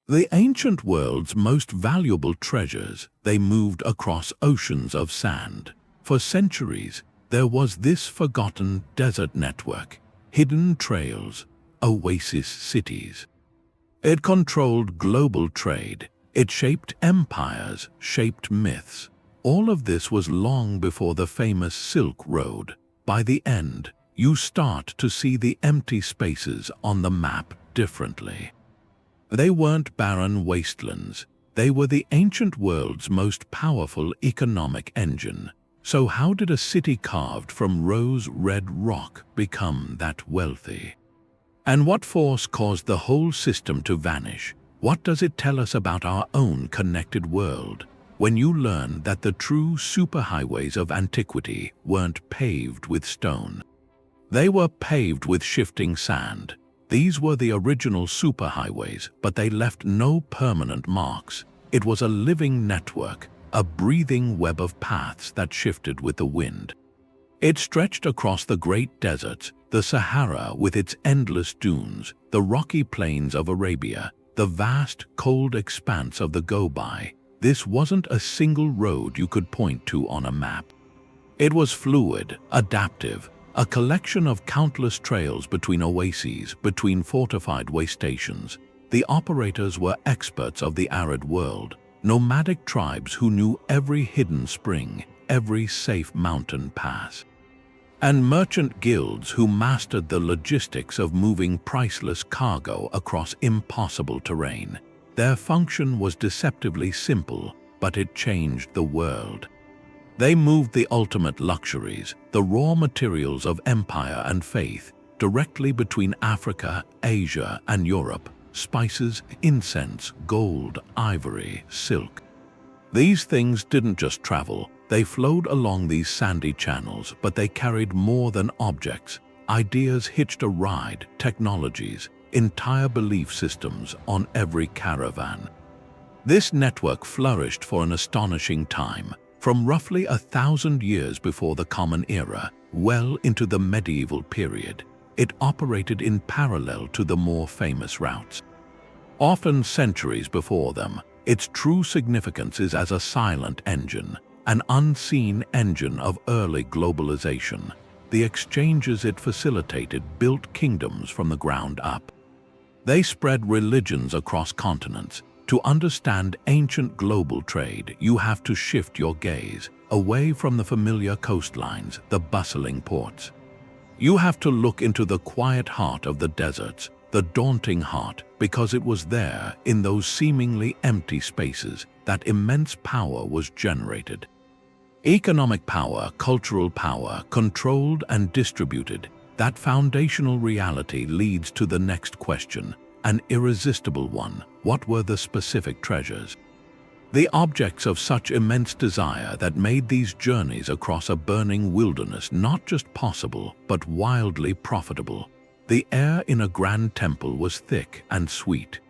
The ancient world's most valuable treasures, they moved across oceans of sand. For centuries, there was this forgotten desert network, hidden trails, oasis cities. It controlled global trade. It shaped empires, shaped myths. All of this was long before the famous Silk Road. By the end, you start to see the empty spaces on the map differently. They weren't barren wastelands. They were the ancient world's most powerful economic engine. So how did a city carved from rose-red rock become that wealthy? And what force caused the whole system to vanish? What does it tell us about our own connected world? When you learn that the true superhighways of antiquity weren't paved with stone. They were paved with shifting sand. These were the original superhighways, but they left no permanent marks. It was a living network, a breathing web of paths that shifted with the wind. It stretched across the great deserts, the Sahara with its endless dunes, the rocky plains of Arabia, the vast, cold expanse of the Gobi. This wasn't a single road you could point to on a map. It was fluid, adaptive, a collection of countless trails between oases, between fortified way stations. The operators were experts of the arid world, nomadic tribes who knew every hidden spring, every safe mountain pass. And merchant guilds who mastered the logistics of moving priceless cargo across impossible terrain. Their function was deceptively simple, but it changed the world. They moved the ultimate luxuries, the raw materials of empire and faith, directly between Africa, Asia, and Europe. Spices, incense, gold, ivory, silk. These things didn't just travel. They flowed along these sandy channels, but they carried more than objects. Ideas hitched a ride, technologies, entire belief systems on every caravan. This network flourished for an astonishing time, from roughly 1,000 years before the Common Era, well into the medieval period. It operated in parallel to the more famous routes. Often centuries before them, its true significance is as a silent engine, an unseen engine of early globalization. The exchanges it facilitated built kingdoms from the ground up. They spread religions across continents. To understand ancient global trade, you have to shift your gaze away from the familiar coastlines, the bustling ports. You have to look into the quiet heart of the deserts, the daunting heart, because it was there, in those seemingly empty spaces, that immense power was generated. Economic power, cultural power, controlled and distributed. That foundational reality leads to the next question, an irresistible one. What were the specific treasures? The objects of such immense desire that made these journeys across a burning wilderness not just possible, but wildly profitable. The air in a grand temple was thick and sweet.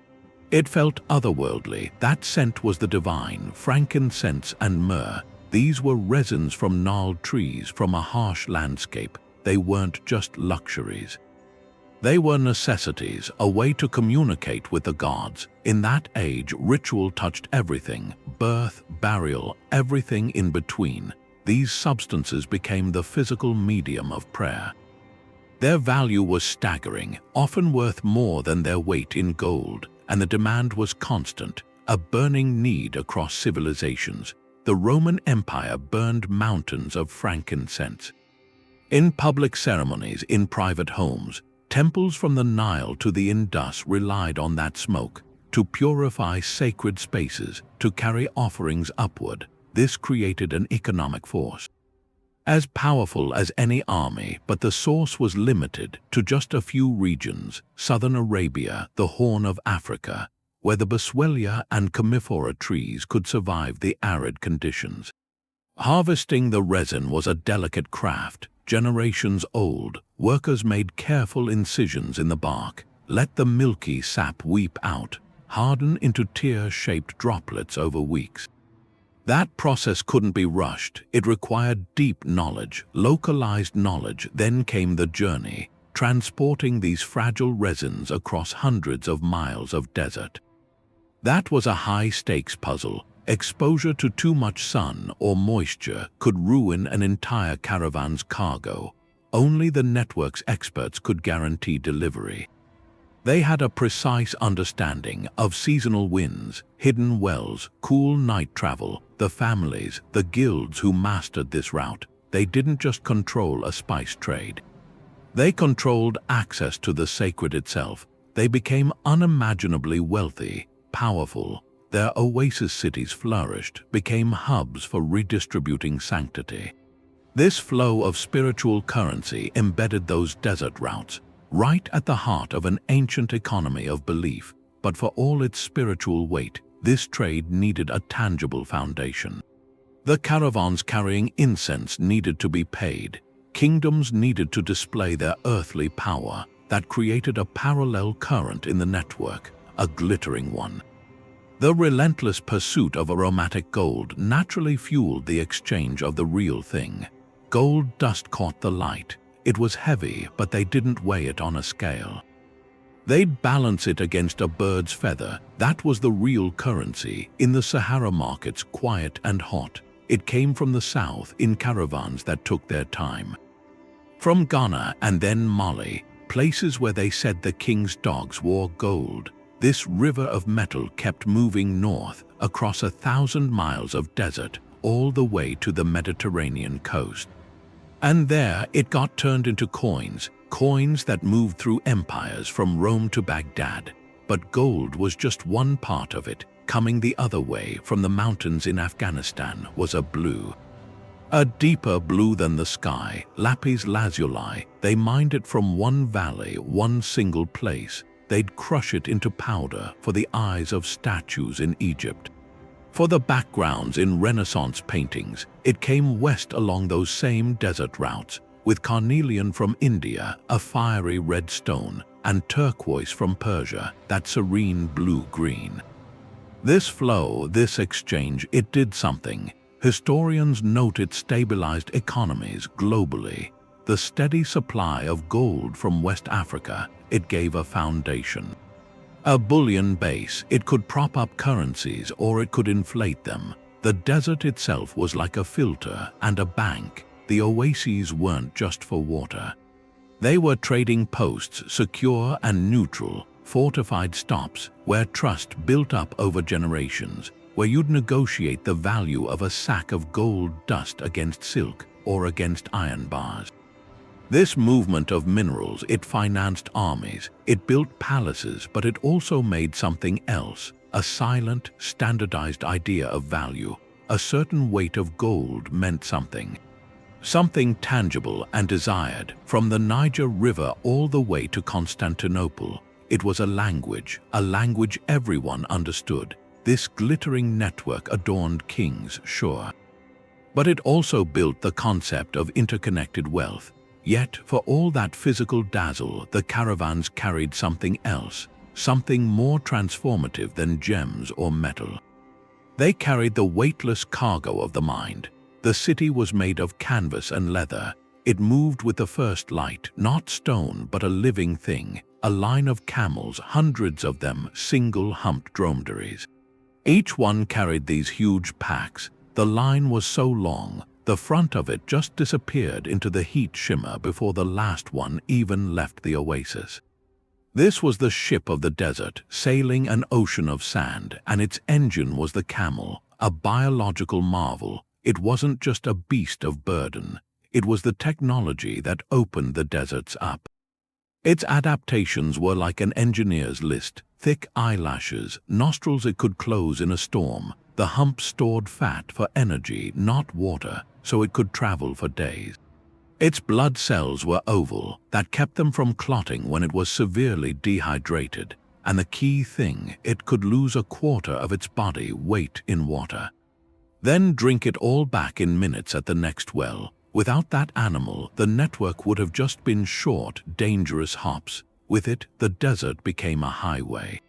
It felt otherworldly. That scent was the divine, frankincense and myrrh. These were resins from gnarled trees, from a harsh landscape. They weren't just luxuries. They were necessities, a way to communicate with the gods. In that age, ritual touched everything, birth, burial, everything in between. These substances became the physical medium of prayer. Their value was staggering, often worth more than their weight in gold, and the demand was constant, a burning need across civilizations. The Roman Empire burned mountains of frankincense. In public ceremonies, in private homes, temples from the Nile to the Indus relied on that smoke to purify sacred spaces, to carry offerings upward. This created an economic force, as powerful as any army, but the source was limited to just a few regions: southern Arabia, the Horn of Africa, where the boswellia and commiphora trees could survive the arid conditions. Harvesting the resin was a delicate craft, generations old. Workers made careful incisions in the bark, let the milky sap weep out, harden into tear-shaped droplets over weeks. That process couldn't be rushed. It required deep knowledge, localized knowledge. Then came the journey, transporting these fragile resins across hundreds of miles of desert. That was a high-stakes puzzle. Exposure to too much sun or moisture could ruin an entire caravan's cargo. Only the network's experts could guarantee delivery. They had a precise understanding of seasonal winds, hidden wells, cool night travel, the families, the guilds who mastered this route. They didn't just control a spice trade. They controlled access to the sacred itself. They became unimaginably wealthy, powerful. Their oasis cities flourished, became hubs for redistributing sanctity. This flow of spiritual currency embedded those desert routes, right at the heart of an ancient economy of belief. But for all its spiritual weight, this trade needed a tangible foundation. The caravans carrying incense needed to be paid. Kingdoms needed to display their earthly power. That created a parallel current in the network, a glittering one. The relentless pursuit of aromatic gold naturally fueled the exchange of the real thing. Gold dust caught the light. It was heavy, but they didn't weigh it on a scale. They'd balance it against a bird's feather. That was the real currency. In the Sahara markets, quiet and hot, it came from the south in caravans that took their time. From Ghana and then Mali, places where they said the king's dogs wore gold, this river of metal kept moving north across 1,000 miles of desert all the way to the Mediterranean coast. And there it got turned into coins, coins that moved through empires from Rome to Baghdad. But gold was just one part of it. Coming the other way from the mountains in Afghanistan was a blue. A deeper blue than the sky, lapis lazuli. They mined it from one valley, one single place. They'd crush it into powder for the eyes of statues in Egypt. For the backgrounds in Renaissance paintings, it came west along those same desert routes, with carnelian from India, a fiery red stone, and turquoise from Persia, that serene blue-green. This flow, this exchange, it did something. Historians note it stabilized economies globally. The steady supply of gold from West Africa, it gave a foundation. A bullion base, it could prop up currencies or it could inflate them. The desert itself was like a filter and a bank. The oases weren't just for water. They were trading posts, secure and neutral, fortified stops where trust built up over generations, where you'd negotiate the value of a sack of gold dust against silk or against iron bars. This movement of minerals, it financed armies, it built palaces, but it also made something else, a silent, standardized idea of value. A certain weight of gold meant something. Something tangible and desired. From the Niger River all the way to Constantinople, it was a language everyone understood. This glittering network adorned kings, sure. But it also built the concept of interconnected wealth. Yet, for all that physical dazzle, the caravans carried something else, something more transformative than gems or metal. They carried the weightless cargo of the mind. The city was made of canvas and leather. It moved with the first light, not stone, but a living thing. A line of camels, hundreds of them, single-humped dromedaries. Each one carried these huge packs. The line was so long, the front of it just disappeared into the heat shimmer before the last one even left the oasis. This was the ship of the desert, sailing an ocean of sand, and its engine was the camel, a biological marvel. It wasn't just a beast of burden. It was the technology that opened the deserts up. Its adaptations were like an engineer's list: thick eyelashes, nostrils it could close in a storm. The hump stored fat for energy, not water, so it could travel for days. Its blood cells were oval, that kept them from clotting when it was severely dehydrated. And the key thing, it could lose a quarter of its body weight in water. Then drink it all back in minutes at the next well. Without that animal, the network would have just been short, dangerous hops. With it, the desert became a highway.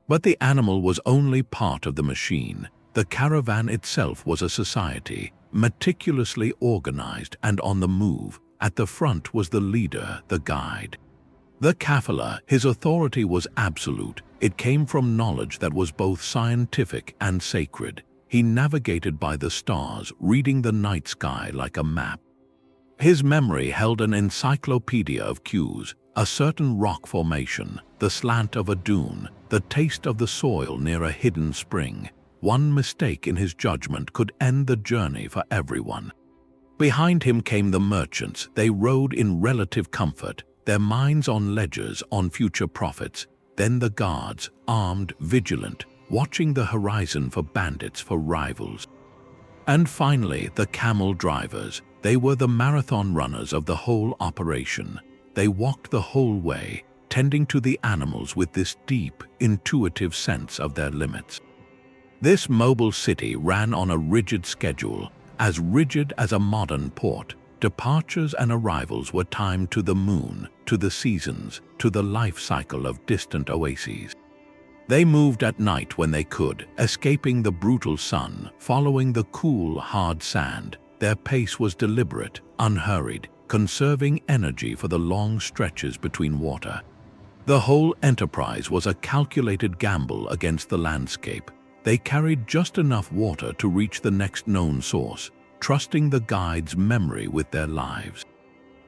But the animal was only part of the machine. The caravan itself was a society, meticulously organized and on the move. At the front was the leader, the guide. The Kafala, his authority was absolute. It came from knowledge that was both scientific and sacred. He navigated by the stars, reading the night sky like a map. His memory held an encyclopedia of cues, a certain rock formation, the slant of a dune, the taste of the soil near a hidden spring. One mistake in his judgment could end the journey for everyone. Behind him came the merchants. They rode in relative comfort, their minds on ledgers, on future profits. Then the guards, armed, vigilant, watching the horizon for bandits, for rivals. And finally, the camel drivers. They were the marathon runners of the whole operation. They walked the whole way, tending to the animals with this deep, intuitive sense of their limits. This mobile city ran on a rigid schedule, as rigid as a modern port. Departures and arrivals were timed to the moon, to the seasons, to the life cycle of distant oases. They moved at night when they could, escaping the brutal sun, following the cool, hard sand. Their pace was deliberate, unhurried, conserving energy for the long stretches between water. The whole enterprise was a calculated gamble against the landscape. They carried just enough water to reach the next known source, trusting the guide's memory with their lives.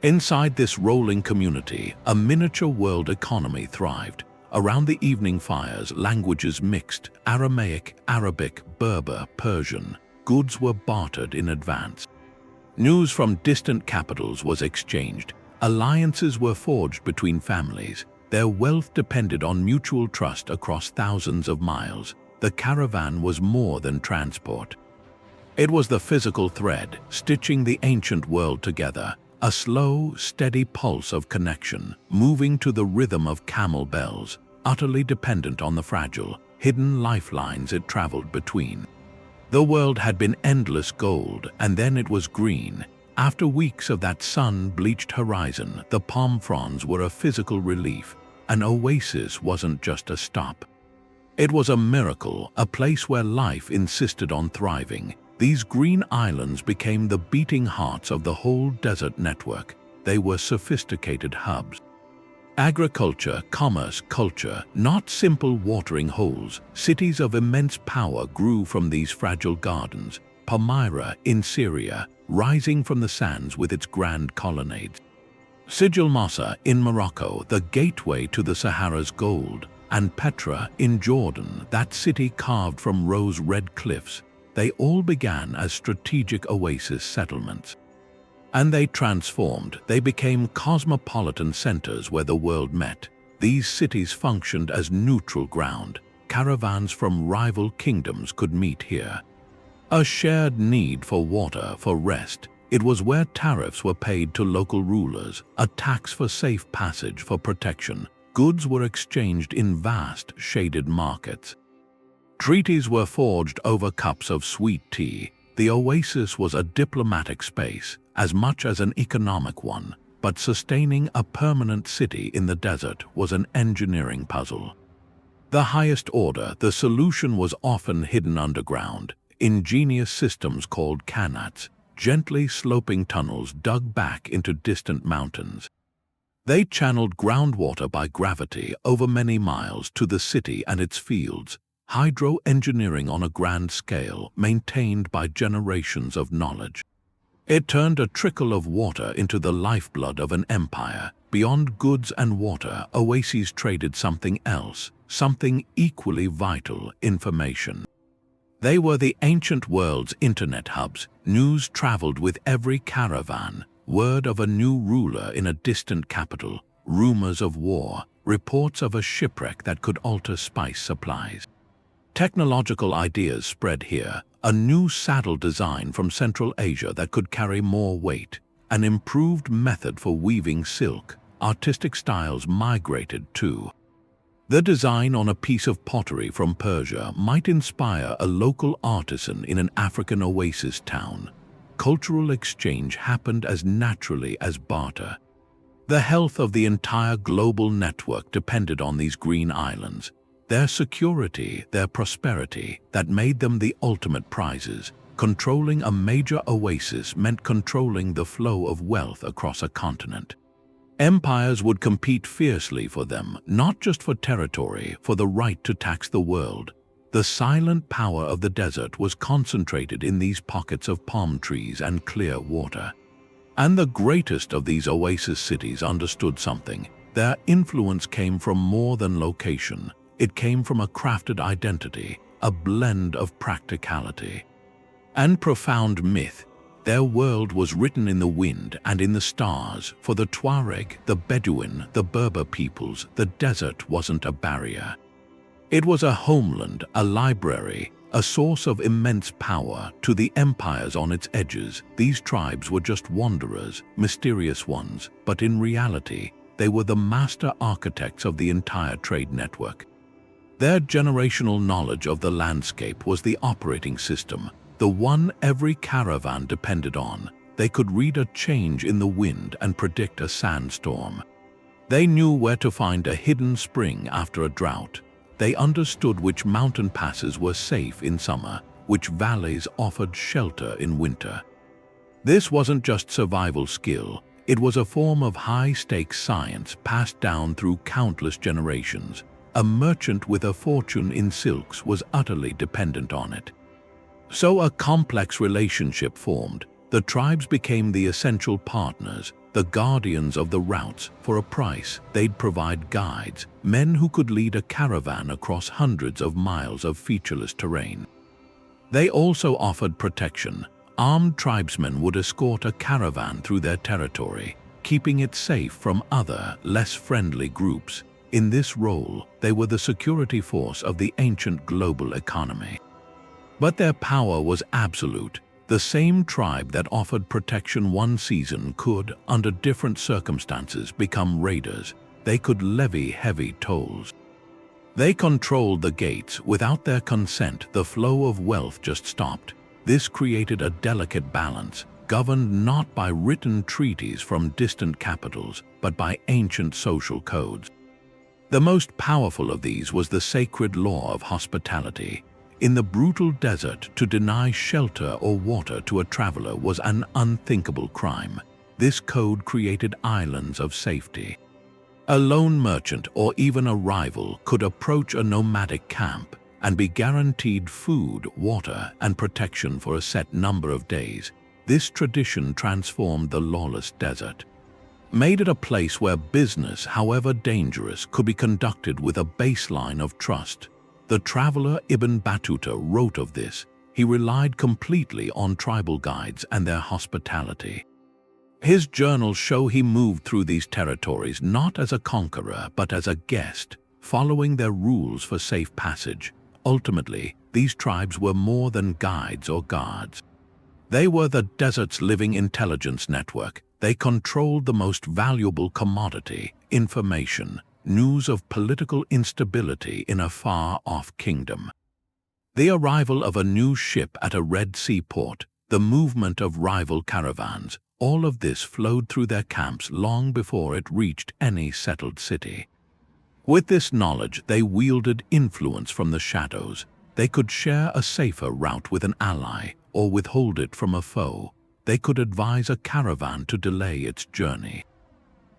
Inside this rolling community, a miniature world economy thrived. Around the evening fires, languages mixed, Aramaic, Arabic, Berber, Persian. Goods were bartered in advance. News from distant capitals was exchanged. Alliances were forged between families. Their wealth depended on mutual trust across thousands of miles. The caravan was more than transport. It was the physical thread, stitching the ancient world together, a slow, steady pulse of connection, moving to the rhythm of camel bells, utterly dependent on the fragile, hidden lifelines it traveled between. The world had been endless gold, and then it was green. After weeks of that sun-bleached horizon, the palm fronds were a physical relief. An oasis wasn't just a stop. It was a miracle, a place where life insisted on thriving. These green islands became the beating hearts of the whole desert network. They were sophisticated hubs. Agriculture, commerce, culture, not simple watering holes. Cities of immense power grew from these fragile gardens. Palmyra in Syria, rising from the sands with its grand colonnades. Sijil Massa in Morocco, the gateway to the Sahara's gold. And Petra in Jordan, that city carved from rose-red cliffs. They all began as strategic oasis settlements. And they transformed. They became cosmopolitan centers where the world met. These cities functioned as neutral ground. Caravans from rival kingdoms could meet here. A shared need for water, for rest. It was where tariffs were paid to local rulers, a tax for safe passage, for protection. Goods were exchanged in vast, shaded markets. Treaties were forged over cups of sweet tea. The oasis was a diplomatic space, as much as an economic one, but sustaining a permanent city in the desert was an engineering puzzle. The highest order, the solution was often hidden underground. Ingenious systems called qanats, gently sloping tunnels dug back into distant mountains. They channeled groundwater by gravity over many miles to the city and its fields. Hydro-engineering on a grand scale, maintained by generations of knowledge. It turned a trickle of water into the lifeblood of an empire. Beyond goods and water, oases traded something else, something equally vital: information. They were the ancient world's internet hubs. News traveled with every caravan. Word of a new ruler in a distant capital, rumors of war, reports of a shipwreck that could alter spice supplies. Technological ideas spread here, a new saddle design from Central Asia that could carry more weight, an improved method for weaving silk. Artistic styles migrated too. The design on a piece of pottery from Persia might inspire a local artisan in an African oasis town. Cultural exchange happened as naturally as barter. The health of the entire global network depended on these green islands. Their security, their prosperity, that made them the ultimate prizes. Controlling a major oasis meant controlling the flow of wealth across a continent. Empires would compete fiercely for them, not just for territory, for the right to tax the world. The silent power of the desert was concentrated in these pockets of palm trees and clear water. And the greatest of these oasis cities understood something. Their influence came from more than location. It came from a crafted identity, a blend of practicality and profound myth. Their world was written in the wind and in the stars. For the Tuareg, the Bedouin, the Berber peoples, the desert wasn't a barrier. It was a homeland, a library, a source of immense power. To the empires on its edges, these tribes were just wanderers, mysterious ones, but in reality, they were the master architects of the entire trade network. Their generational knowledge of the landscape was the operating system, the one every caravan depended on. They could read a change in the wind and predict a sandstorm. They knew where to find a hidden spring after a drought. They understood which mountain passes were safe in summer, which valleys offered shelter in winter. This wasn't just survival skill, it was a form of high-stakes science passed down through countless generations. A merchant with a fortune in silks was utterly dependent on it. So a complex relationship formed. The tribes became the essential partners, the guardians of the routes. For a price, they'd provide guides, men who could lead a caravan across hundreds of miles of featureless terrain. They also offered protection. Armed tribesmen would escort a caravan through their territory, keeping it safe from other, less friendly groups. In this role, they were the security force of the ancient global economy. But their power was absolute. The same tribe that offered protection one season could, under different circumstances, become raiders. They could levy heavy tolls. They controlled the gates. Without their consent, the flow of wealth just stopped. This created a delicate balance, governed not by written treaties from distant capitals, but by ancient social codes. The most powerful of these was the sacred law of hospitality. In the brutal desert, to deny shelter or water to a traveler was an unthinkable crime. This code created islands of safety. A lone merchant or even a rival could approach a nomadic camp and be guaranteed food, water, and protection for a set number of days. This tradition transformed the lawless desert, made it a place where business, however dangerous, could be conducted with a baseline of trust. The traveler Ibn Battuta wrote of this. He relied completely on tribal guides and their hospitality. His journals show he moved through these territories not as a conqueror but as a guest, following their rules for safe passage. Ultimately, these tribes were more than guides or guards. They were the desert's living intelligence network. They controlled the most valuable commodity, information, news of political instability in a far-off kingdom. The arrival of a new ship at a Red Sea port, the movement of rival caravans, all of this flowed through their camps long before it reached any settled city. With this knowledge, they wielded influence from the shadows. They could share a safer route with an ally or withhold it from a foe. They could advise a caravan to delay its journey.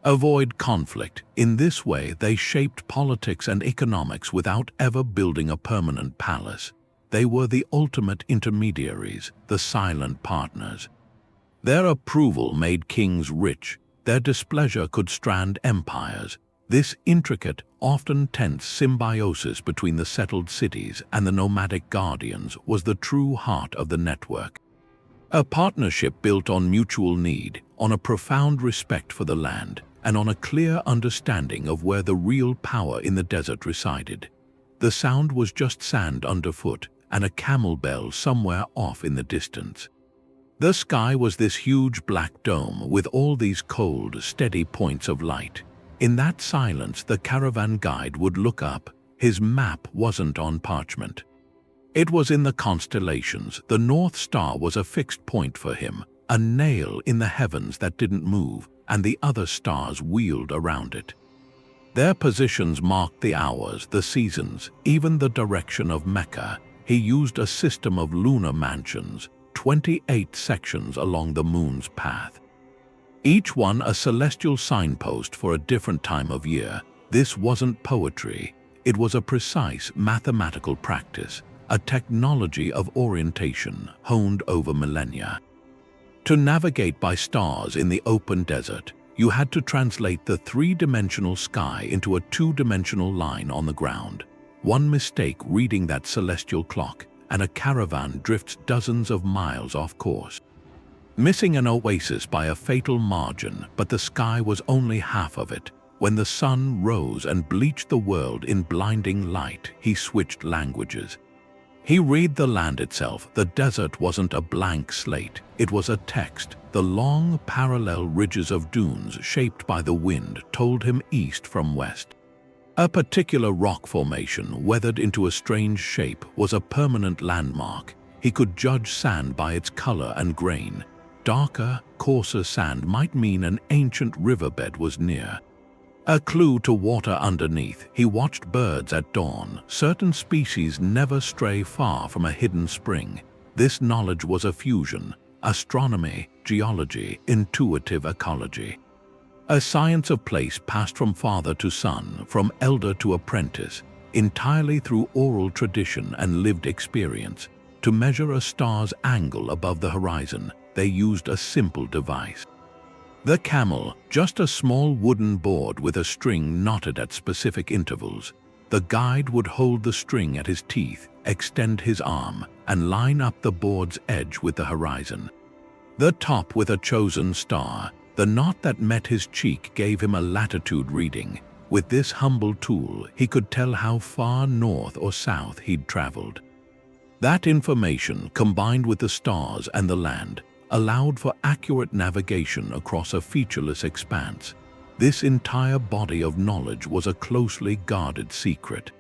Avoid conflict. In this way, they shaped politics and economics without ever building a permanent palace. They were the ultimate intermediaries, the silent partners. Their approval made kings rich. Their displeasure could strand empires. This intricate, often tense symbiosis between the settled cities and the nomadic guardians was the true heart of the network. A partnership built on mutual need, on a profound respect for the land, and on a clear understanding of where the real power in the desert resided. The sound was just sand underfoot and a camel bell somewhere off in the distance. The sky was this huge black dome with all these cold, steady points of light. In that silence, the caravan guide would look up. His map wasn't on parchment. It was in the constellations. The North Star was a fixed point for him, a nail in the heavens that didn't move, and the other stars wheeled around it. Their positions marked the hours, the seasons, even the direction of Mecca. He used a system of lunar mansions, 28 sections along the moon's path. Each one a celestial signpost for a different time of year. This wasn't poetry, it was a precise mathematical practice, a technology of orientation honed over millennia. To navigate by stars in the open desert, you had to translate the three-dimensional sky into a two-dimensional line on the ground. One mistake reading that celestial clock, and a caravan drifts dozens of miles off course. Missing an oasis by a fatal margin, but the sky was only half of it. When the sun rose and bleached the world in blinding light, he switched languages. He read the land itself. The desert wasn't a blank slate, it was a text. The long, parallel ridges of dunes shaped by the wind told him east from west. A particular rock formation, weathered into a strange shape, was a permanent landmark. He could judge sand by its color and grain. Darker, coarser sand might mean an ancient riverbed was near. A clue to water underneath. He watched birds at dawn. Certain species never stray far from a hidden spring. This knowledge was a fusion: astronomy, geology, intuitive ecology. A science of place passed from father to son, from elder to apprentice, entirely through oral tradition and lived experience. To measure a star's angle above the horizon, they used a simple device. The camel, just a small wooden board with a string knotted at specific intervals. The guide would hold the string at his teeth, extend his arm, and line up the board's edge with the horizon. The top with a chosen star. The knot that met his cheek gave him a latitude reading. With this humble tool, he could tell how far north or south he'd traveled. That information, combined with the stars and the land, allowed for accurate navigation across a featureless expanse. This entire body of knowledge was a closely guarded secret.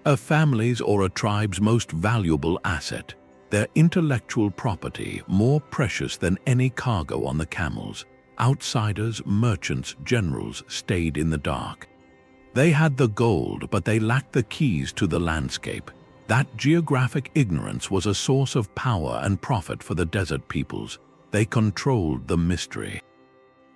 A family's or a tribe's most valuable asset, their intellectual property more precious than any cargo on the camels. Outsiders, merchants, generals stayed in the dark. They had the gold, but they lacked the keys to the landscape. That geographic ignorance was a source of power and profit for the desert peoples. They controlled the mystery.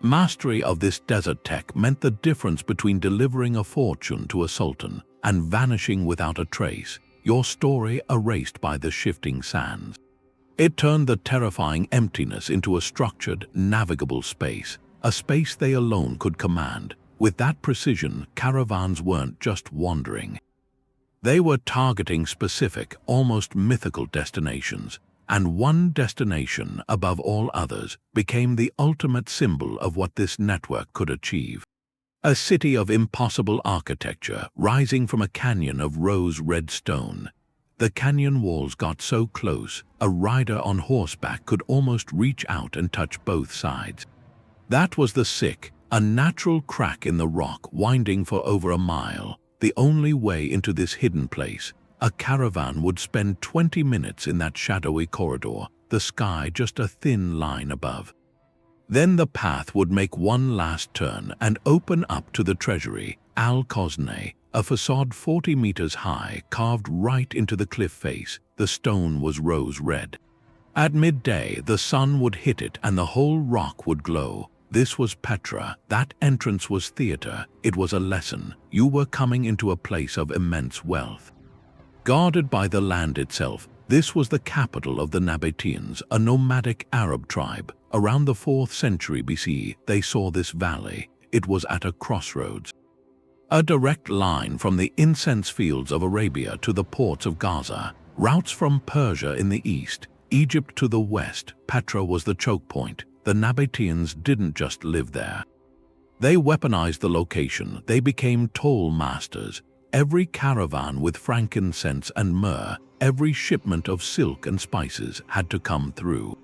Mastery of this desert tech meant the difference between delivering a fortune to a sultan and vanishing without a trace, your story erased by the shifting sands. It turned the terrifying emptiness into a structured, navigable space, a space they alone could command. With that precision, caravans weren't just wandering. They were targeting specific, almost mythical destinations, and one destination, above all others, became the ultimate symbol of what this network could achieve. A city of impossible architecture, rising from a canyon of rose-red stone. The canyon walls got so close, a rider on horseback could almost reach out and touch both sides. That was the Sick, a natural crack in the rock winding for over a mile, the only way into this hidden place. A caravan would spend 20 minutes in that shadowy corridor, the sky just a thin line above. Then the path would make one last turn and open up to the treasury, Al-Khosneh, a facade 40 meters high, carved right into the cliff face. The stone was rose-red. At midday, the sun would hit it and the whole rock would glow. This was Petra. That entrance was theater. It was a lesson. You were coming into a place of immense wealth. Guarded by the land itself, this was the capital of the Nabateans, a nomadic Arab tribe. Around the 4th century BC, they saw this valley. It was at a crossroads. A direct line from the incense fields of Arabia to the ports of Gaza, routes from Persia in the east, Egypt to the west. Petra was the choke point. The Nabateans didn't just live there. They weaponized the location. They became toll masters. Every caravan with frankincense and myrrh, every shipment of silk and spices had to come through.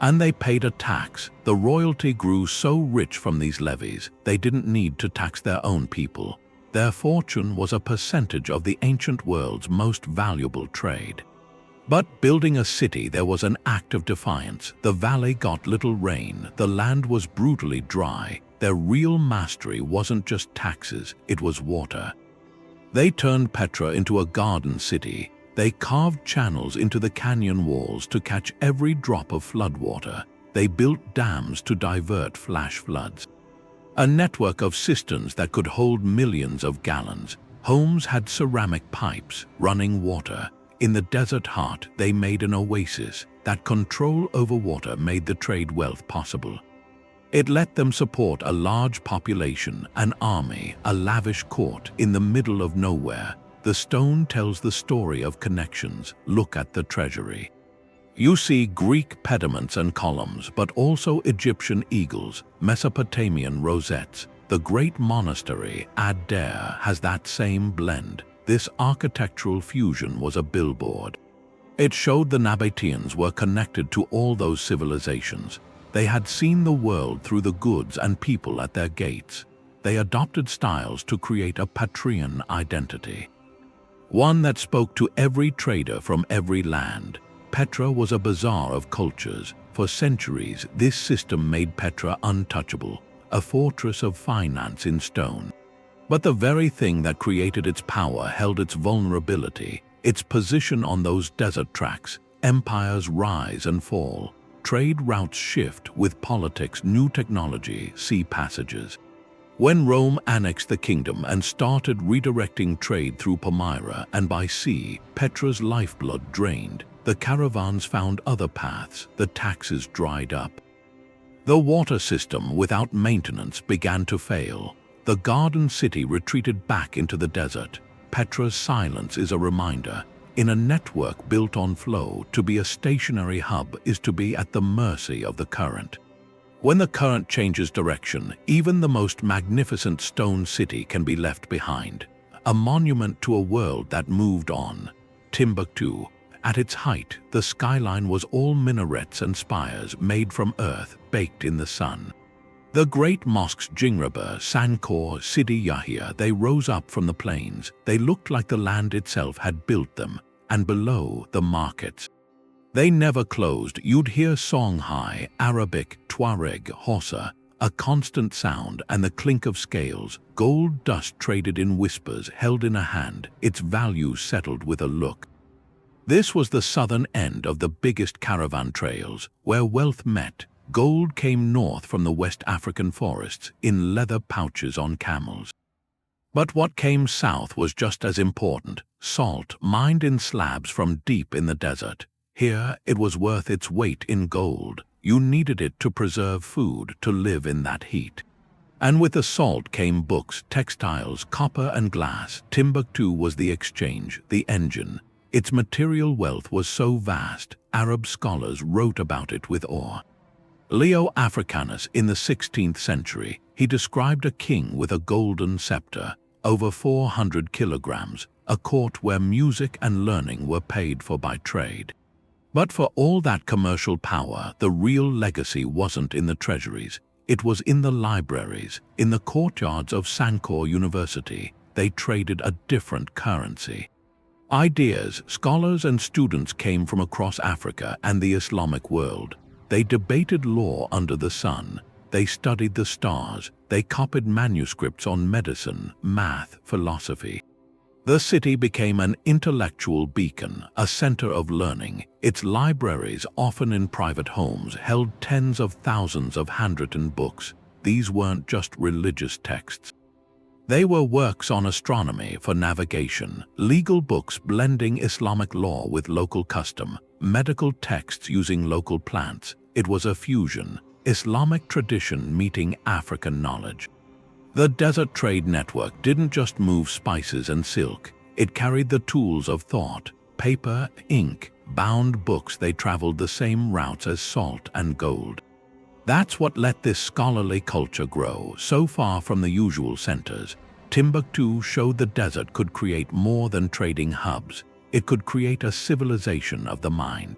And they paid a tax. The royalty grew so rich from these levies, they didn't need to tax their own people. Their fortune was a percentage of the ancient world's most valuable trade. But building a city, there was an act of defiance. The valley got little rain. The land was brutally dry. Their real mastery wasn't just taxes, it was water. They turned Petra into a garden city. They carved channels into the canyon walls to catch every drop of floodwater. they built dams to divert flash floods. A network of cisterns that could hold millions of gallons. Homes had ceramic pipes, running water. In the desert heart, they made an oasis. That control over water made the trade wealth possible. It let them support a large population, an army, a lavish court in the middle of nowhere. The stone tells the story of connections. Look at the treasury. You see Greek pediments and columns, but also Egyptian eagles, Mesopotamian rosettes. The great monastery, Ad-Dar, has that same blend. This architectural fusion was a billboard. It showed the Nabateans were connected to all those civilizations. They had seen the world through the goods and people at their gates. They adopted styles to create a Patrian identity. One that spoke to every trader from every land. Petra was a bazaar of cultures. For centuries, this system made Petra untouchable, a fortress of finance in stone. But the very thing that created its power held its vulnerability, its position on those desert tracks. Empires rise and fall. Trade routes shift with politics, new technology, sea passages. When Rome annexed the kingdom and started redirecting trade through Palmyra and by sea, Petra's lifeblood drained. The caravans found other paths, the taxes dried up. The water system, without maintenance, began to fail. The garden city retreated back into the desert. Petra's silence is a reminder. In a network built on flow, to be a stationary hub is to be at the mercy of the current. When the current changes direction, even the most magnificent stone city can be left behind. A monument to a world that moved on. Timbuktu. At its height, the skyline was all minarets and spires made from earth, baked in the sun. The great mosques Jingraba, Sankor, Sidi Yahya, they rose up from the plains. They looked like the land itself had built them, and below, the markets. They never closed. You'd hear Songhai, Arabic, Tuareg, Hausa, a constant sound, and the clink of scales. Gold dust traded in whispers, held in a hand, its value settled with a look. This was the southern end of the biggest caravan trails, where wealth met. Gold came north from the West African forests, in leather pouches on camels. But what came south was just as important. Salt, mined in slabs from deep in the desert. Here, it was worth its weight in gold. You needed it to preserve food, to live in that heat. And with the salt came books, textiles, copper and glass. Timbuktu was the exchange, the engine. Its material wealth was so vast, Arab scholars wrote about it with awe. Leo Africanus, in the 16th century, he described a king with a golden scepter, over 400 kilograms, a court where music and learning were paid for by trade. But for all that commercial power, the real legacy wasn't in the treasuries. It was in the libraries, in the courtyards of Sankor University. They traded a different currency. Ideas, scholars and students came from across Africa and the Islamic world. They debated law under the sun. They studied the stars. They copied manuscripts on medicine, math, philosophy. The city became an intellectual beacon, a center of learning. Its libraries, often in private homes, held tens of thousands of handwritten books. These weren't just religious texts. They were works on astronomy for navigation, legal books blending Islamic law with local custom, medical texts using local plants. It was a fusion, Islamic tradition meeting African knowledge. The desert trade network didn't just move spices and silk. It carried the tools of thought, paper, ink, bound books. They traveled the same routes as salt and gold. That's what let this scholarly culture grow so far from the usual centers. Timbuktu showed the desert could create more than trading hubs. It could create a civilization of the mind.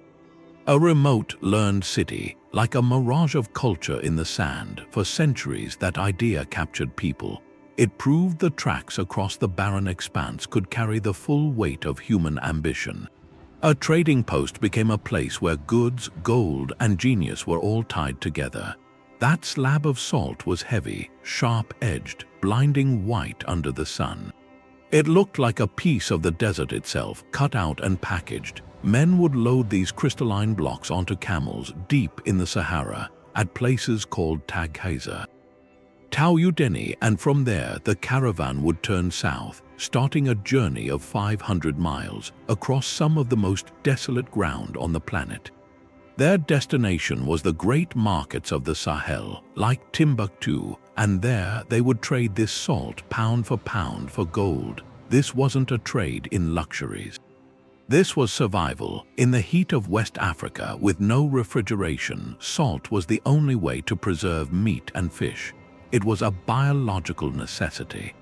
A remote, learned city, like a mirage of culture in the sand. For centuries, that idea captured people. It proved the tracks across the barren expanse could carry the full weight of human ambition. A trading post became a place where goods, gold, and genius were all tied together. That slab of salt was heavy, sharp-edged, blinding white under the sun. It looked like a piece of the desert itself, cut out and packaged. Men would load these crystalline blocks onto camels deep in the Sahara at places called Taghaza, Taoudeni, and from there the caravan would turn south, starting a journey of 500 miles across some of the most desolate ground on the planet. Their destination was the great markets of the Sahel, like Timbuktu, and there they would trade this salt pound for gold. This wasn't a trade in luxuries. This was survival. In the heat of West Africa with no refrigeration, salt was the only way to preserve meat and fish. It was a biological necessity.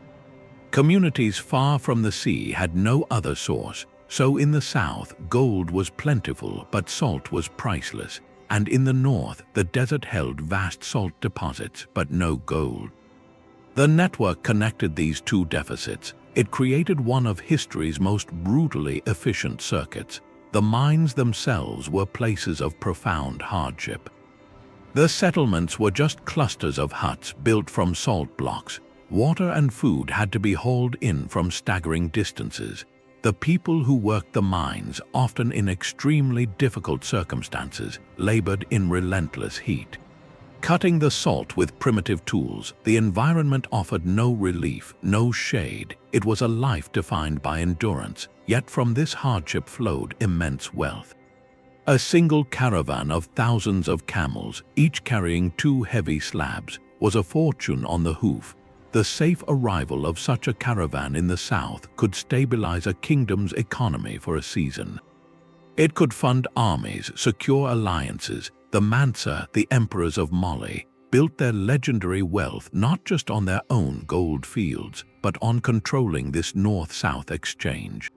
Communities far from the sea had no other source, so in the south gold was plentiful but salt was priceless, and in the north the desert held vast salt deposits but no gold. The network connected these two deficits. It created one of history's most brutally efficient circuits. The mines themselves were places of profound hardship. The settlements were just clusters of huts built from salt blocks. Water and food had to be hauled in from staggering distances. The people who worked the mines, often in extremely difficult circumstances, labored in relentless heat. Cutting the salt with primitive tools, the environment offered no relief, no shade. It was a life defined by endurance, yet from this hardship flowed immense wealth. A single caravan of thousands of camels, each carrying 2 heavy slabs, was a fortune on the hoof. The safe arrival of such a caravan in the south could stabilize a kingdom's economy for a season. It could fund armies, secure alliances. The Mansa, the emperors of Mali, built their legendary wealth not just on their own gold fields, but on controlling this north-south exchange.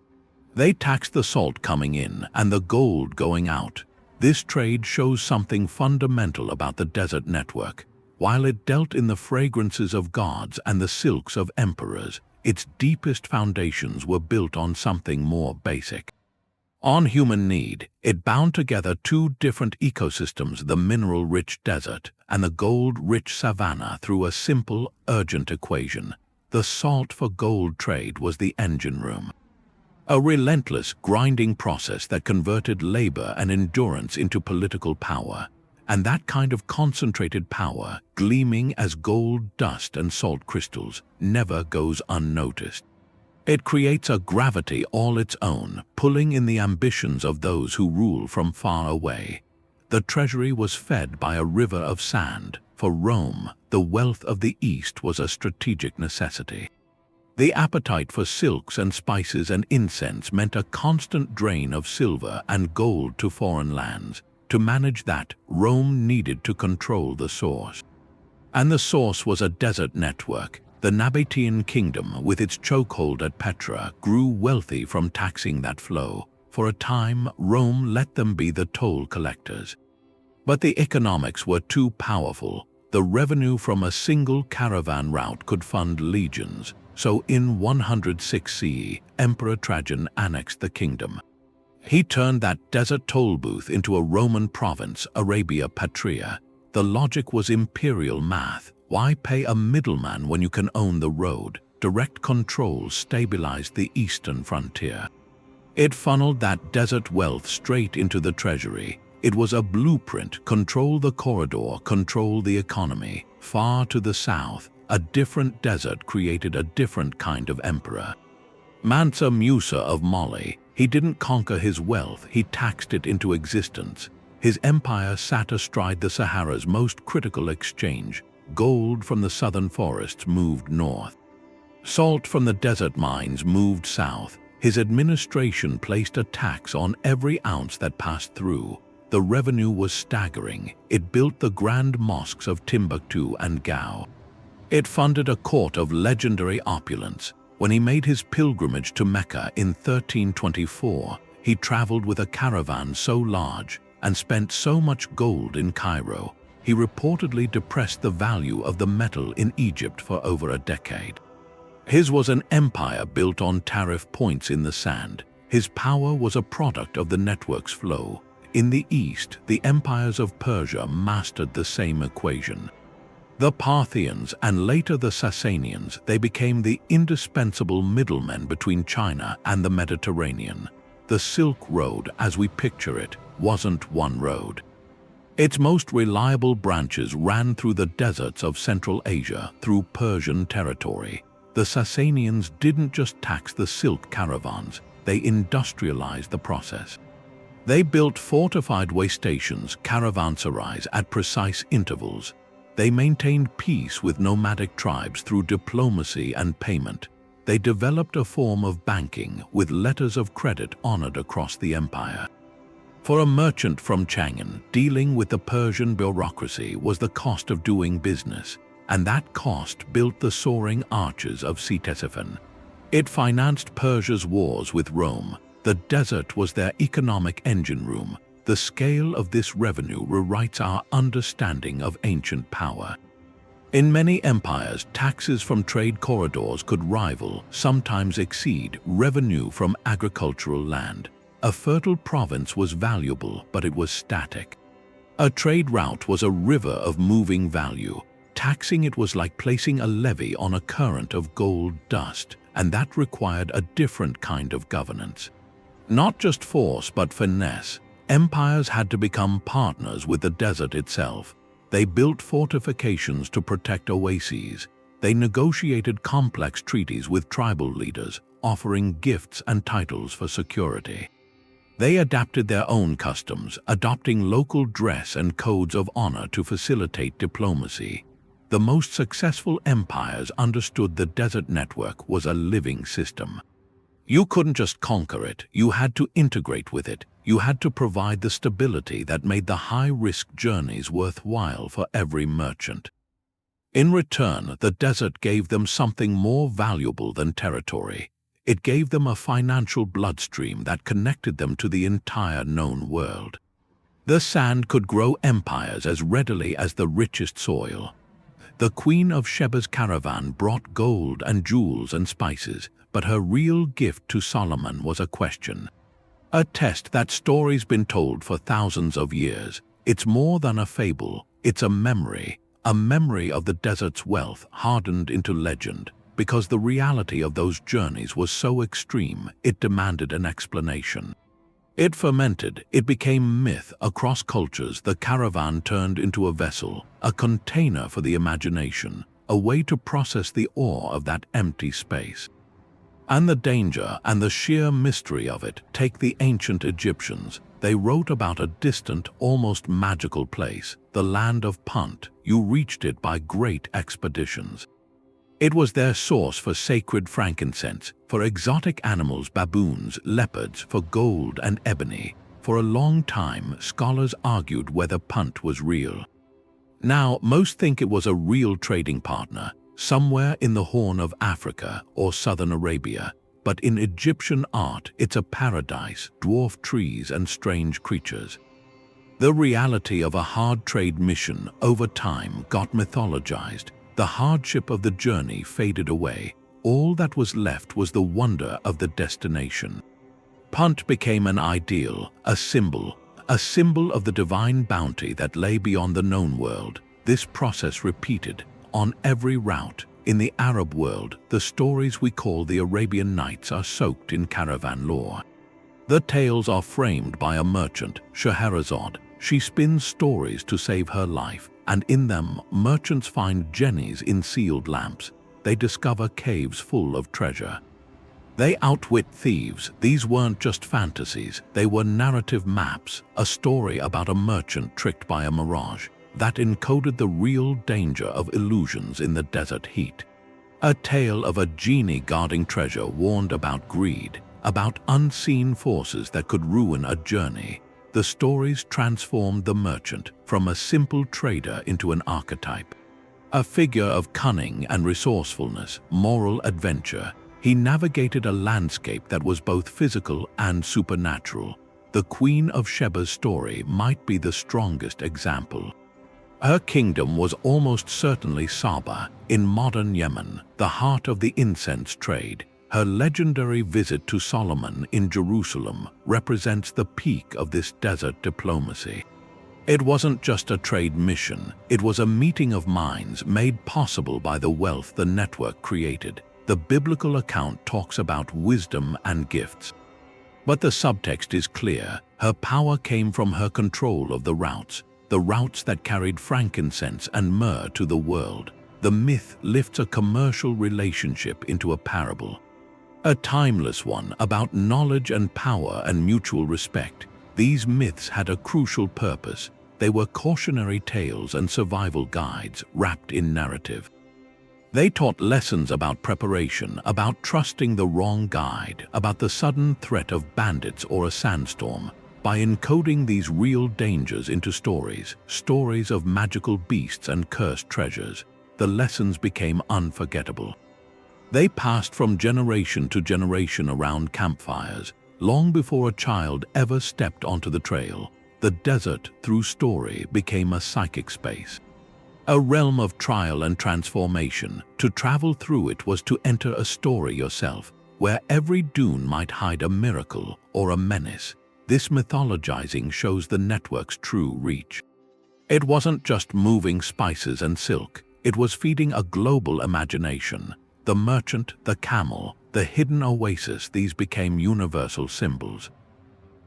They taxed the salt coming in and the gold going out. This trade shows something fundamental about the desert network. While it dealt in the fragrances of gods and the silks of emperors, its deepest foundations were built on something more basic. On human need, it bound together 2 different ecosystems, the mineral-rich desert and the gold-rich savanna, through a simple, urgent equation. The salt-for-gold trade was the engine room. A relentless, grinding process that converted labor and endurance into political power. And that kind of concentrated power, gleaming as gold dust and salt crystals, never goes unnoticed. It creates a gravity all its own, pulling in the ambitions of those who rule from far away. The treasury was fed by a river of sand. For Rome, the wealth of the East was a strategic necessity. The appetite for silks and spices and incense meant a constant drain of silver and gold to foreign lands. To manage that, Rome needed to control the source. And the source was a desert network. The Nabatean kingdom, with its chokehold at Petra, grew wealthy from taxing that flow. For a time, Rome let them be the toll collectors. But the economics were too powerful. The revenue from a single caravan route could fund legions. So in 106 CE, Emperor Trajan annexed the kingdom. He turned that desert toll booth into a Roman province, Arabia Patria. The logic was imperial math. Why pay a middleman when you can own the road? Direct control stabilized the eastern frontier. It funneled that desert wealth straight into the treasury. It was a blueprint: control the corridor, control the economy. Far to the south, a different desert created a different kind of emperor. Mansa Musa of Mali. He didn't conquer his wealth, he taxed it into existence. His empire sat astride the Sahara's most critical exchange. Gold from the southern forests moved north. Salt from the desert mines moved south. His administration placed a tax on every ounce that passed through. The revenue was staggering. It built the grand mosques of Timbuktu and Gao. It funded a court of legendary opulence. When he made his pilgrimage to Mecca in 1324, he traveled with a caravan so large and spent so much gold in Cairo, he reportedly depressed the value of the metal in Egypt for over a decade. His was an empire built on tariff points in the sand. His power was a product of the network's flow. In the East, the empires of Persia mastered the same equation. The Parthians and later the Sasanians, they became the indispensable middlemen between China and the Mediterranean. The Silk Road, as we picture it, wasn't one road. Its most reliable branches ran through the deserts of Central Asia, through Persian territory. The Sasanians didn't just tax the silk caravans, they industrialized the process. They built fortified way stations, caravanserais, at precise intervals. They maintained peace with nomadic tribes through diplomacy and payment. They developed a form of banking with letters of credit honored across the empire. For a merchant from Chang'an, dealing with the Persian bureaucracy was the cost of doing business, and that cost built the soaring arches of Ctesiphon. It financed Persia's wars with Rome. The desert was their economic engine room. The scale of this revenue rewrites our understanding of ancient power. In many empires, taxes from trade corridors could rival, sometimes exceed, revenue from agricultural land. A fertile province was valuable, but it was static. A trade route was a river of moving value. Taxing it was like placing a levy on a current of gold dust, and that required a different kind of governance. Not just force, but finesse. Empires had to become partners with the desert itself. They built fortifications to protect oases. They negotiated complex treaties with tribal leaders, offering gifts and titles for security. They adapted their own customs, adopting local dress and codes of honor to facilitate diplomacy. The most successful empires understood the desert network was a living system. You couldn't just conquer it, you had to integrate with it. You had to provide the stability that made the high-risk journeys worthwhile for every merchant. In return, the desert gave them something more valuable than territory. It gave them a financial bloodstream that connected them to the entire known world. The sand could grow empires as readily as the richest soil. The Queen of Sheba's caravan brought gold and jewels and spices, but her real gift to Solomon was a question. A test that story's been told for thousands of years. It's more than a fable, it's a memory of the desert's wealth hardened into legend. Because the reality of those journeys was so extreme, it demanded an explanation. It fermented, it became myth across cultures. The caravan turned into a vessel, a container for the imagination, a way to process the awe of that empty space. And the danger and the sheer mystery of it. Take the ancient Egyptians. They wrote about a distant, almost magical place, the land of Punt. You reached it by great expeditions. It was their source for sacred frankincense, for exotic animals, baboons, leopards, for gold and ebony. For a long time, scholars argued whether Punt was real. Now, most think it was a real trading partner, somewhere in the Horn of Africa or southern Arabia. But in Egyptian art, it's a paradise, dwarf trees and strange creatures. The reality of a hard trade mission over time got mythologized. The hardship of the journey faded away. All that was left was the wonder of the destination. Punt became an ideal, a symbol of the divine bounty that lay beyond the known world. This process repeated on every route. In the Arab world, the stories we call the Arabian Nights are soaked in caravan lore. The tales are framed by a merchant, Scheherazade. She spins stories to save her life, and in them, merchants find jennies in sealed lamps. They discover caves full of treasure. They outwit thieves. These weren't just fantasies, they were narrative maps, a story about a merchant tricked by a mirage that encoded the real danger of illusions in the desert heat. A tale of a genie guarding treasure warned about greed, about unseen forces that could ruin a journey. The stories transformed the merchant from a simple trader into an archetype. A figure of cunning and resourcefulness, moral adventure. He navigated a landscape that was both physical and supernatural. The Queen of Sheba's story might be the strongest example. Her kingdom was almost certainly Saba, in modern Yemen, the heart of the incense trade. Her legendary visit to Solomon in Jerusalem represents the peak of this desert diplomacy. It wasn't just a trade mission, it was a meeting of minds made possible by the wealth the network created. The biblical account talks about wisdom and gifts. But the subtext is clear. Her power came from her control of the routes that carried frankincense and myrrh to the world. The myth lifts a commercial relationship into a parable, a timeless one about knowledge and power and mutual respect. These myths had a crucial purpose. They were cautionary tales and survival guides wrapped in narrative. They taught lessons about preparation, about trusting the wrong guide, about the sudden threat of bandits or a sandstorm. By encoding these real dangers into stories of magical beasts and cursed treasures, the lessons became unforgettable. They passed from generation to generation around campfires. Long before a child ever stepped onto the trail, the desert, through story, became a psychic space, a realm of trial and transformation. To travel through it was to enter a story yourself, where every dune might hide a miracle or a menace. This mythologizing shows the network's true reach. It wasn't just moving spices and silk, it was feeding a global imagination. The merchant, the camel, the hidden oasis, these became universal symbols.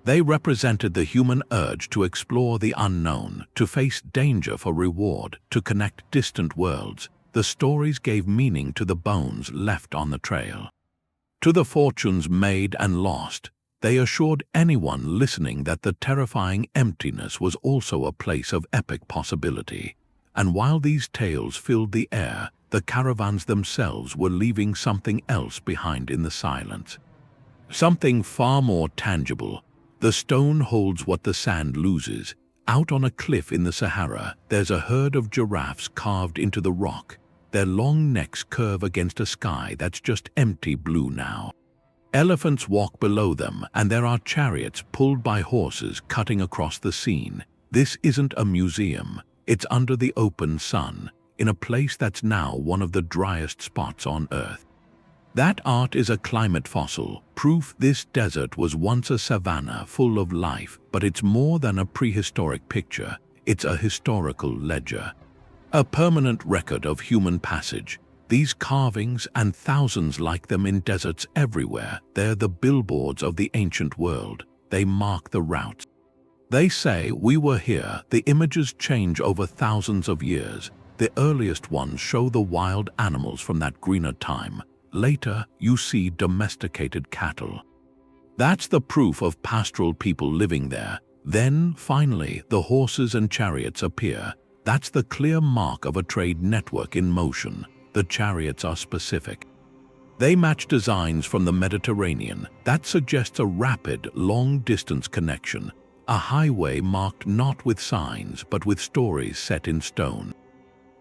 They represented the human urge to explore the unknown, to face danger for reward, to connect distant worlds. The stories gave meaning to the bones left on the trail, to the fortunes made and lost. They assured anyone listening that the terrifying emptiness was also a place of epic possibility. And while these tales filled the air, the caravans themselves were leaving something else behind in the silence. Something far more tangible. The stone holds what the sand loses. Out on a cliff in the Sahara, there's a herd of giraffes carved into the rock. Their long necks curve against a sky that's just empty blue now. Elephants walk below them, and there are chariots pulled by horses cutting across the scene. This isn't a museum. It's under the open sun, in a place that's now one of the driest spots on Earth. That art is a climate fossil, proof this desert was once a savanna full of life. But it's more than a prehistoric picture. It's a historical ledger, a permanent record of human passage. These carvings, and thousands like them in deserts everywhere, they're the billboards of the ancient world. They mark the routes. They say, "We were here." The images change over thousands of years. The earliest ones show the wild animals from that greener time. Later, you see domesticated cattle. That's the proof of pastoral people living there. Then, finally, the horses and chariots appear. That's the clear mark of a trade network in motion. The chariots are specific. They match designs from the Mediterranean. That suggests a rapid, long-distance connection. A highway marked not with signs, but with stories set in stone.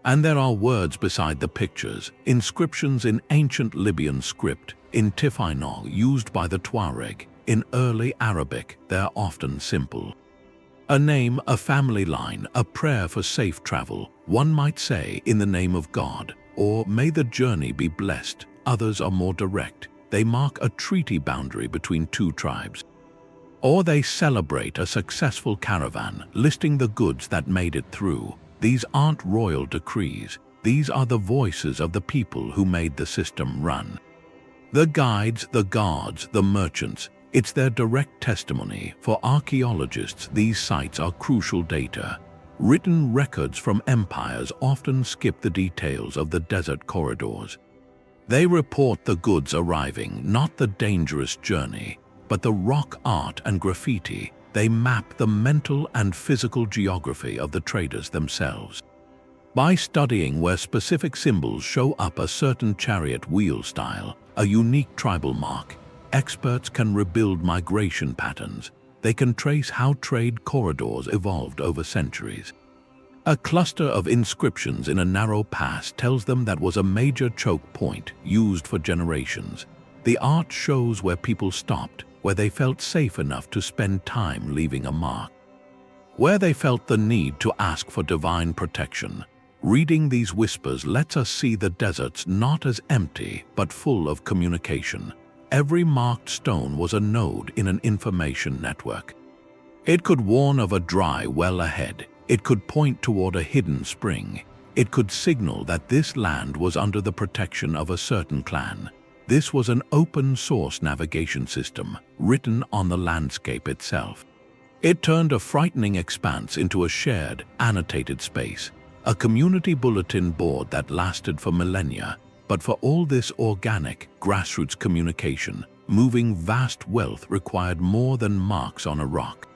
And there are words beside the pictures, inscriptions in ancient Libyan script, in Tifinagh used by the Tuareg. In early Arabic, they're often simple. A name, a family line, a prayer for safe travel. One might say, "In the name of God," or "May the journey be blessed." Others are more direct. They mark a treaty boundary between two tribes. Or they celebrate a successful caravan, listing the goods that made it through. These aren't royal decrees. These are the voices of the people who made the system run. The guides, the guards, the merchants, it's their direct testimony. For archaeologists, these sites are crucial data. Written records from empires often skip the details of the desert corridors. They report the goods arriving, not the dangerous journey, but the rock art and graffiti. They map the mental and physical geography of the traders themselves. By studying where specific symbols show up, a certain chariot wheel style, a unique tribal mark, experts can rebuild migration patterns. They can trace how trade corridors evolved over centuries. A cluster of inscriptions in a narrow pass tells them that was a major choke point used for generations. The art shows where people stopped, where they felt safe enough to spend time leaving a mark, where they felt the need to ask for divine protection. Reading these whispers lets us see the deserts not as empty, but full of communication. Every marked stone was a node in an information network. It could warn of a dry well ahead. It could point toward a hidden spring. It could signal that this land was under the protection of a certain clan. This was an open-source navigation system written on the landscape itself. It turned a frightening expanse into a shared, annotated space, a community bulletin board that lasted for millennia. But for all this organic, grassroots communication, moving vast wealth required more than marks on a rock.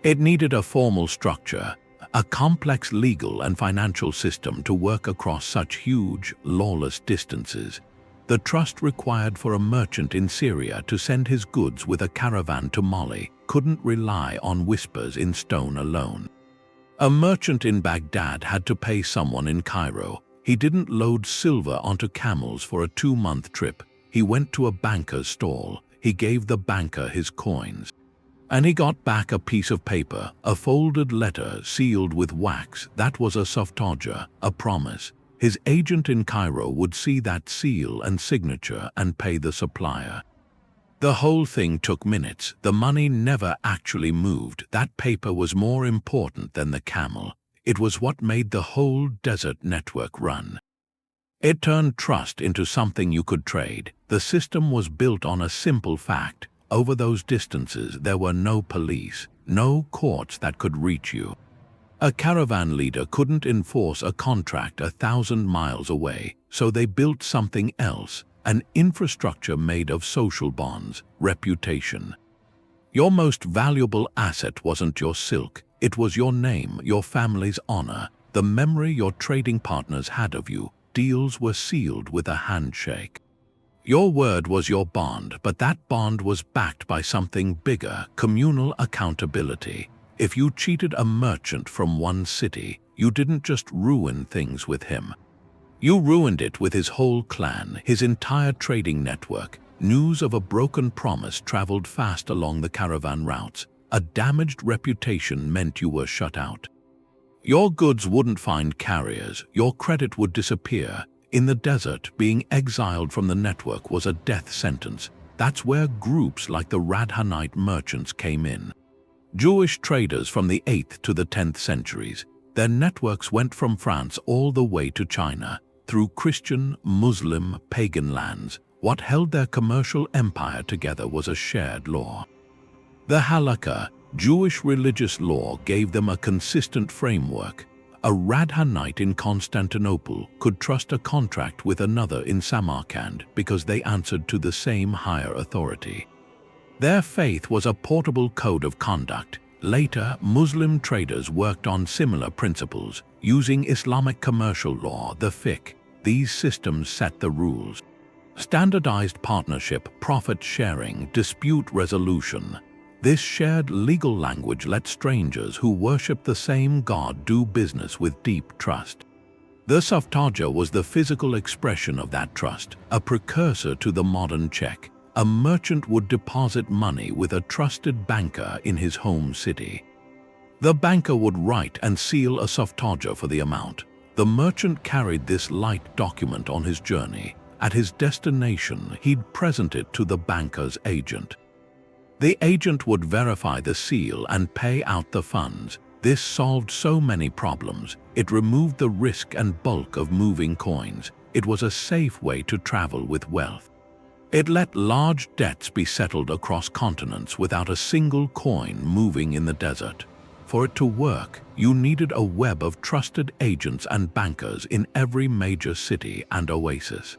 It needed a formal structure, a complex legal and financial system to work across such huge, lawless distances. The trust required for a merchant in Syria to send his goods with a caravan to Mali couldn't rely on whispers in stone alone. A merchant in Baghdad had to pay someone in Cairo. He didn't load silver onto camels for a 2-month trip. He went to a banker's stall. He gave the banker his coins. And he got back a piece of paper, a folded letter sealed with wax. That was a softaja, a promise. His agent in Cairo would see that seal and signature and pay the supplier. The whole thing took minutes. The money never actually moved. That paper was more important than the camel. It was what made the whole desert network run. It turned trust into something you could trade. The system was built on a simple fact. Over those distances, there were no police, no courts that could reach you. A caravan leader couldn't enforce a contract 1,000 miles away, so they built something else, an infrastructure made of social bonds, reputation. Your most valuable asset wasn't your silk. It was your name, your family's honor, the memory your trading partners had of you. Deals were sealed with a handshake. Your word was your bond, but that bond was backed by something bigger, communal accountability. If you cheated a merchant from one city, you didn't just ruin things with him. You ruined it with his whole clan, his entire trading network. News of a broken promise traveled fast along the caravan routes. A damaged reputation meant you were shut out. Your goods wouldn't find carriers, your credit would disappear. In the desert, being exiled from the network was a death sentence. That's where groups like the Radhanite merchants came in. Jewish traders from the 8th to the 10th centuries. Their networks went from France all the way to China, through Christian, Muslim, pagan lands. What held their commercial empire together was a shared law. The Halakha, Jewish religious law, gave them a consistent framework. A Radhanite in Constantinople could trust a contract with another in Samarkand because they answered to the same higher authority. Their faith was a portable code of conduct. Later, Muslim traders worked on similar principles, using Islamic commercial law, the fiqh. These systems set the rules. Standardized partnership, profit sharing, dispute resolution. This shared legal language let strangers who worship the same God do business with deep trust. The softaja was the physical expression of that trust, a precursor to the modern check. A merchant would deposit money with a trusted banker in his home city. The banker would write and seal a softaja for the amount. The merchant carried this light document on his journey. At his destination, he'd present it to the banker's agent. The agent would verify the seal and pay out the funds. This solved so many problems. It removed the risk and bulk of moving coins. It was a safe way to travel with wealth. It let large debts be settled across continents without a single coin moving in the desert. For it to work, you needed a web of trusted agents and bankers in every major city and oasis.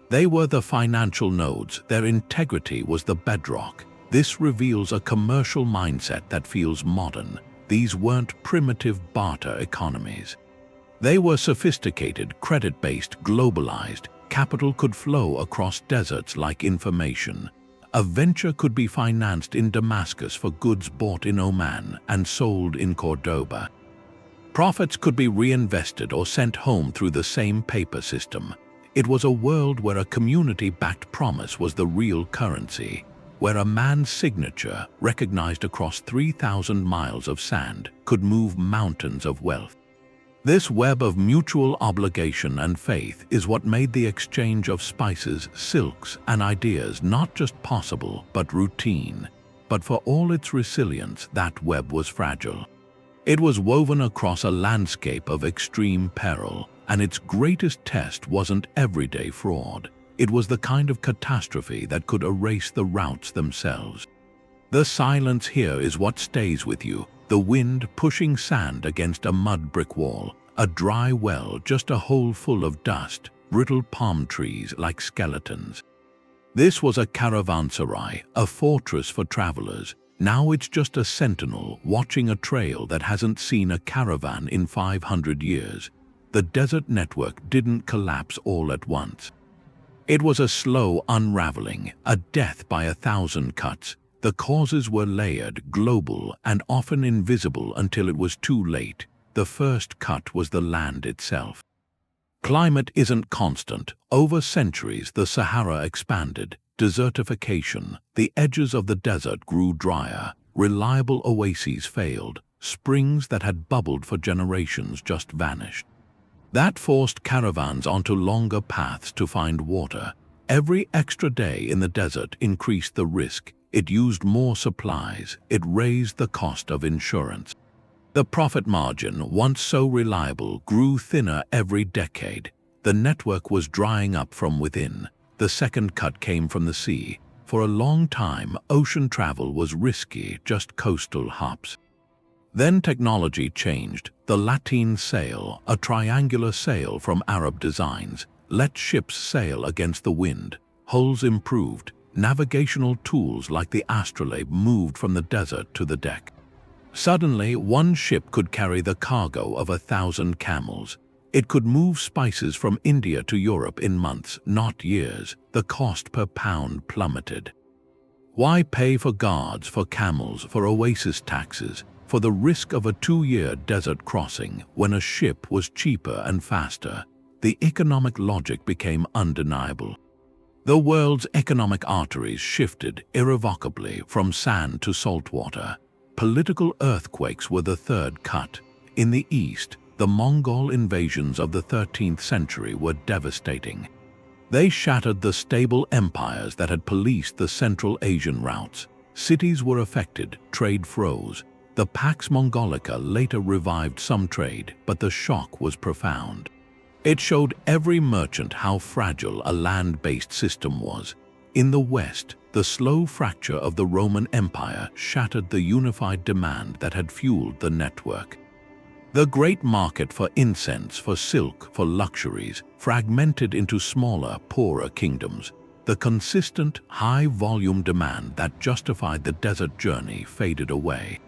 They were the financial nodes. Their integrity was the bedrock. This reveals a commercial mindset that feels modern. These weren't primitive barter economies. They were sophisticated, credit-based, globalized. Capital could flow across deserts like information. A venture could be financed in Damascus for goods bought in Oman and sold in Cordoba. Profits could be reinvested or sent home through the same paper system. It was a world where a community-backed promise was the real currency, where a man's signature, recognized across 3,000 miles of sand, could move mountains of wealth. This web of mutual obligation and faith is what made the exchange of spices, silks, and ideas not just possible, but routine. But for all its resilience, that web was fragile. It was woven across a landscape of extreme peril, and its greatest test wasn't everyday fraud. It was the kind of catastrophe that could erase the routes themselves. The silence here is what stays with you, the wind pushing sand against a mud brick wall, a dry well just a hole full of dust, brittle palm trees like skeletons. This was a caravanserai, a fortress for travelers. Now it's just a sentinel watching a trail that hasn't seen a caravan in 500 years. The desert network didn't collapse all at once. It was a slow unraveling, a death by 1,000 cuts. The causes were layered, global, and often invisible until it was too late. The first cut was the land itself. Climate isn't constant. Over centuries, the Sahara expanded. Desertification, the edges of the desert grew drier. Reliable oases failed. Springs that had bubbled for generations just vanished. That forced caravans onto longer paths to find water. Every extra day in the desert increased the risk. It used more supplies. It raised the cost of insurance. The profit margin, once so reliable, grew thinner every decade. The network was drying up from within. The second cut came from the sea. For a long time, ocean travel was risky, just coastal hops. Then technology changed. The lateen sail, a triangular sail from Arab designs, let ships sail against the wind. Hulls improved. Navigational tools like the astrolabe moved from the desert to the deck. Suddenly, one ship could carry the cargo of 1,000 camels. It could move spices from India to Europe in months, not years. The cost per pound plummeted. Why pay for guards, for camels, for oasis taxes, for the risk of a 2-year desert crossing when a ship was cheaper and faster? The economic logic became undeniable. The world's economic arteries shifted irrevocably from sand to saltwater. Political earthquakes were the third cut. In the east, the Mongol invasions of the 13th century were devastating. They shattered the stable empires that had policed the Central Asian routes. Cities were affected, trade froze. The Pax Mongolica later revived some trade, but the shock was profound. It showed every merchant how fragile a land-based system was. In the West, the slow fracture of the Roman Empire shattered the unified demand that had fueled the network. The great market for incense, for silk, for luxuries, fragmented into smaller, poorer kingdoms. The consistent, high-volume demand that justified the desert journey faded away.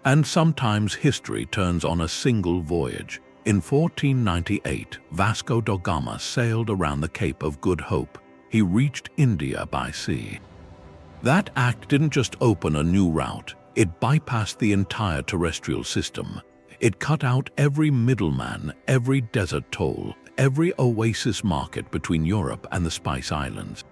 And sometimes history turns on a single voyage. In 1498, Vasco da Gama sailed around the Cape of Good Hope. He reached India by sea. That act didn't just open a new route, it bypassed the entire terrestrial system. It cut out every middleman, every desert toll, every oasis market between Europe and the Spice Islands.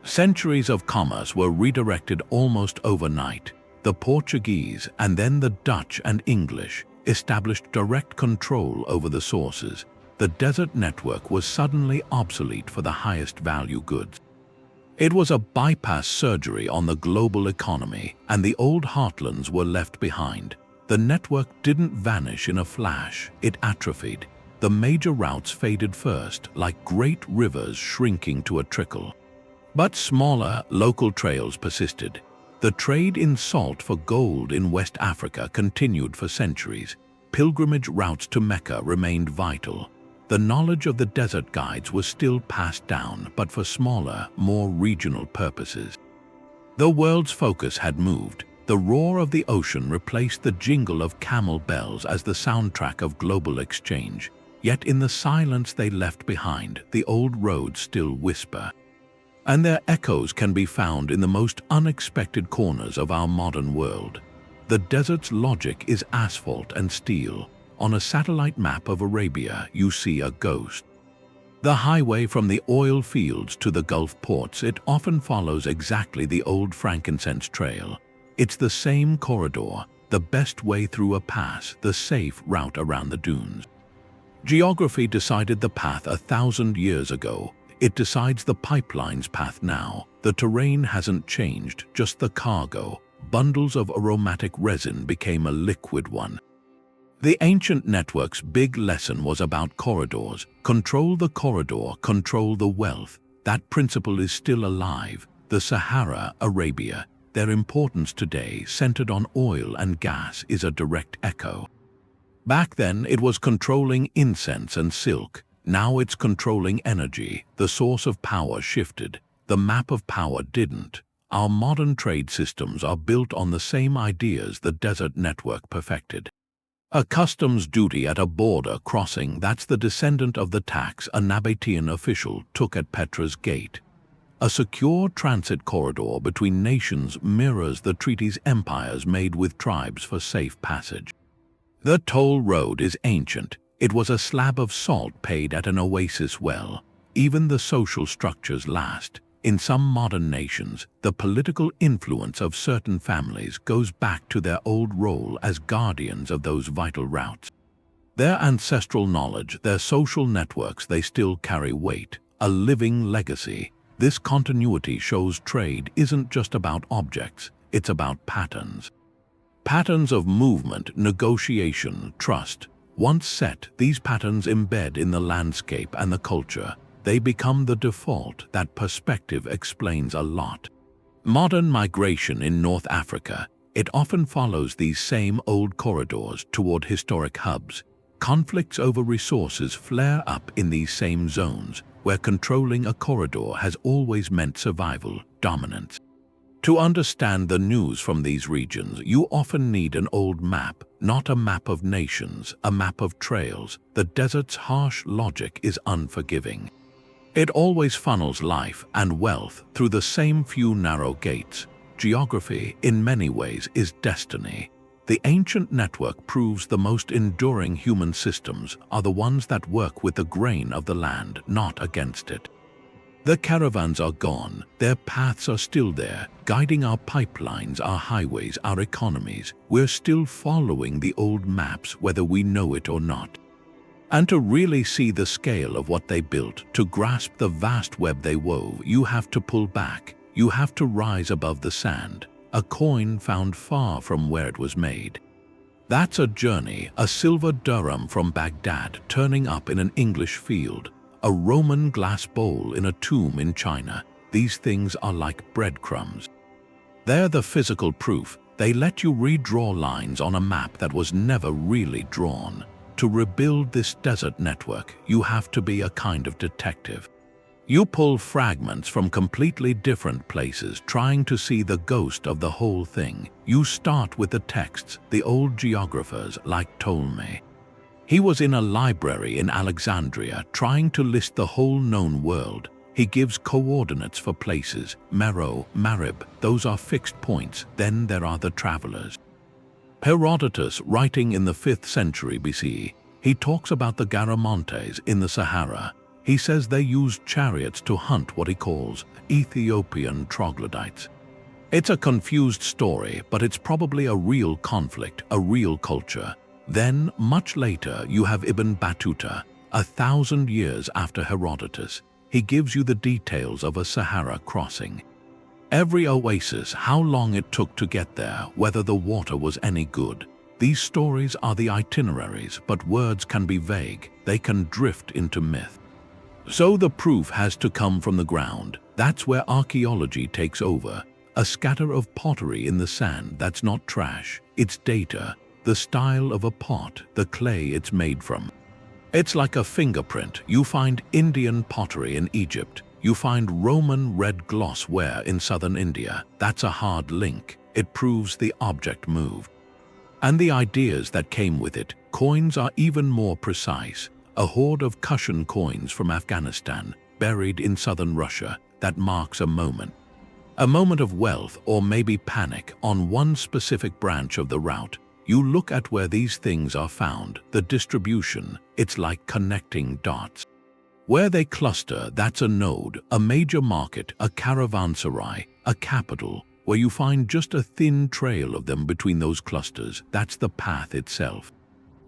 Centuries of commerce were redirected almost overnight. The Portuguese and then the Dutch and English established direct control over the sources. The desert network was suddenly obsolete for the highest value goods. It was a bypass surgery on the global economy, and the old heartlands were left behind. The network didn't vanish in a flash, it atrophied. The major routes faded first, like great rivers shrinking to a trickle. But smaller, local trails persisted. The trade in salt for gold in West Africa continued for centuries. Pilgrimage routes to Mecca remained vital. The knowledge of the desert guides was still passed down, but for smaller, more regional purposes. The world's focus had moved. The roar of the ocean replaced the jingle of camel bells as the soundtrack of global exchange. Yet in the silence they left behind, the old roads still whisper. And their echoes can be found in the most unexpected corners of our modern world. The desert's logic is asphalt and steel. On a satellite map of Arabia, you see a ghost. The highway from the oil fields to the Gulf ports, it often follows exactly the old Frankincense trail. It's the same corridor, the best way through a pass, the safe route around the dunes. Geography decided the path 1,000 years ago. It decides the pipeline's path now. The terrain hasn't changed, just the cargo. Bundles of aromatic resin became a liquid one. The ancient network's big lesson was about corridors. Control the corridor, control the wealth. that principle is still alive. The Sahara, Arabia, their importance today, centered on oil and gas, is a direct echo. Back then, it was controlling incense and silk. Now it's controlling energy. The source of power shifted. The map of power didn't. Our modern trade systems are built on the same ideas the desert network perfected. A customs duty at a border crossing, that's the descendant of the tax a Nabatean official took at Petra's gate. A secure transit corridor between nations mirrors the treaties empires made with tribes for safe passage. The toll road is ancient. It was a slab of salt paid at an oasis well. Even the social structures last. In some modern nations, the political influence of certain families goes back to their old role as guardians of those vital routes. Their ancestral knowledge, their social networks, they still carry weight, a living legacy. This continuity shows trade isn't just about objects, it's about patterns. Patterns of movement, negotiation, trust. Once set, these patterns embed in the landscape and the culture. They become the default. That perspective explains a lot. Modern migration in North Africa, it often follows these same old corridors toward historic hubs. Conflicts over resources flare up in these same zones, where controlling a corridor has always meant survival, dominance. To understand the news from these regions, you often need an old map, not a map of nations, a map of trails. The desert's harsh logic is unforgiving. It always funnels life and wealth through the same few narrow gates. Geography, in many ways, is destiny. The ancient network proves the most enduring human systems are the ones that work with the grain of the land, not against it. The caravans are gone. Their paths are still there, guiding our pipelines, our highways, our economies. We're still following the old maps, whether we know it or not. And to really see the scale of what they built, to grasp the vast web they wove, you have to pull back. You have to rise above the sand. A coin found far from where it was made. That's a journey, a silver dirham from Baghdad turning up in an English field, a Roman glass bowl in a tomb in China. These things are like breadcrumbs. They're the physical proof. They let you redraw lines on a map that was never really drawn. To rebuild this desert network, you have to be a kind of detective. You pull fragments from completely different places, trying to see the ghost of the whole thing. You start with the texts, the old geographers like Ptolemy. He was in a library in Alexandria, trying to list the whole known world. He gives coordinates for places, Myrrh, Marib, those are fixed points. Then there are the travelers. Herodotus, writing in the 5th century BCE, he talks about the Garamantes in the Sahara. He says they used chariots to hunt what he calls Ethiopian troglodytes. It's a confused story, but it's probably a real conflict, a real culture. Then, much later, you have Ibn Battuta, 1,000 years after Herodotus. He gives you the details of a Sahara crossing. Every oasis, how long it took to get there, whether the water was any good. These stories are the itineraries, but words can be vague. They can drift into myth. So the proof has to come from the ground. That's where archaeology takes over. A scatter of pottery in the sand, that's not trash. It's data. The style of a pot, the clay it's made from. It's like a fingerprint. You find Indian pottery in Egypt. You find Roman red glassware in southern India. That's a hard link. It proves the object moved. And the ideas that came with it. Coins are even more precise. A hoard of Kushan coins from Afghanistan, buried in southern Russia, that marks a moment. A moment of wealth or maybe panic on one specific branch of the route. You look at where these things are found, the distribution, it's like connecting dots. Where they cluster, that's a node, a major market, a caravanserai, a capital. Where you find just a thin trail of them between those clusters, that's the path itself.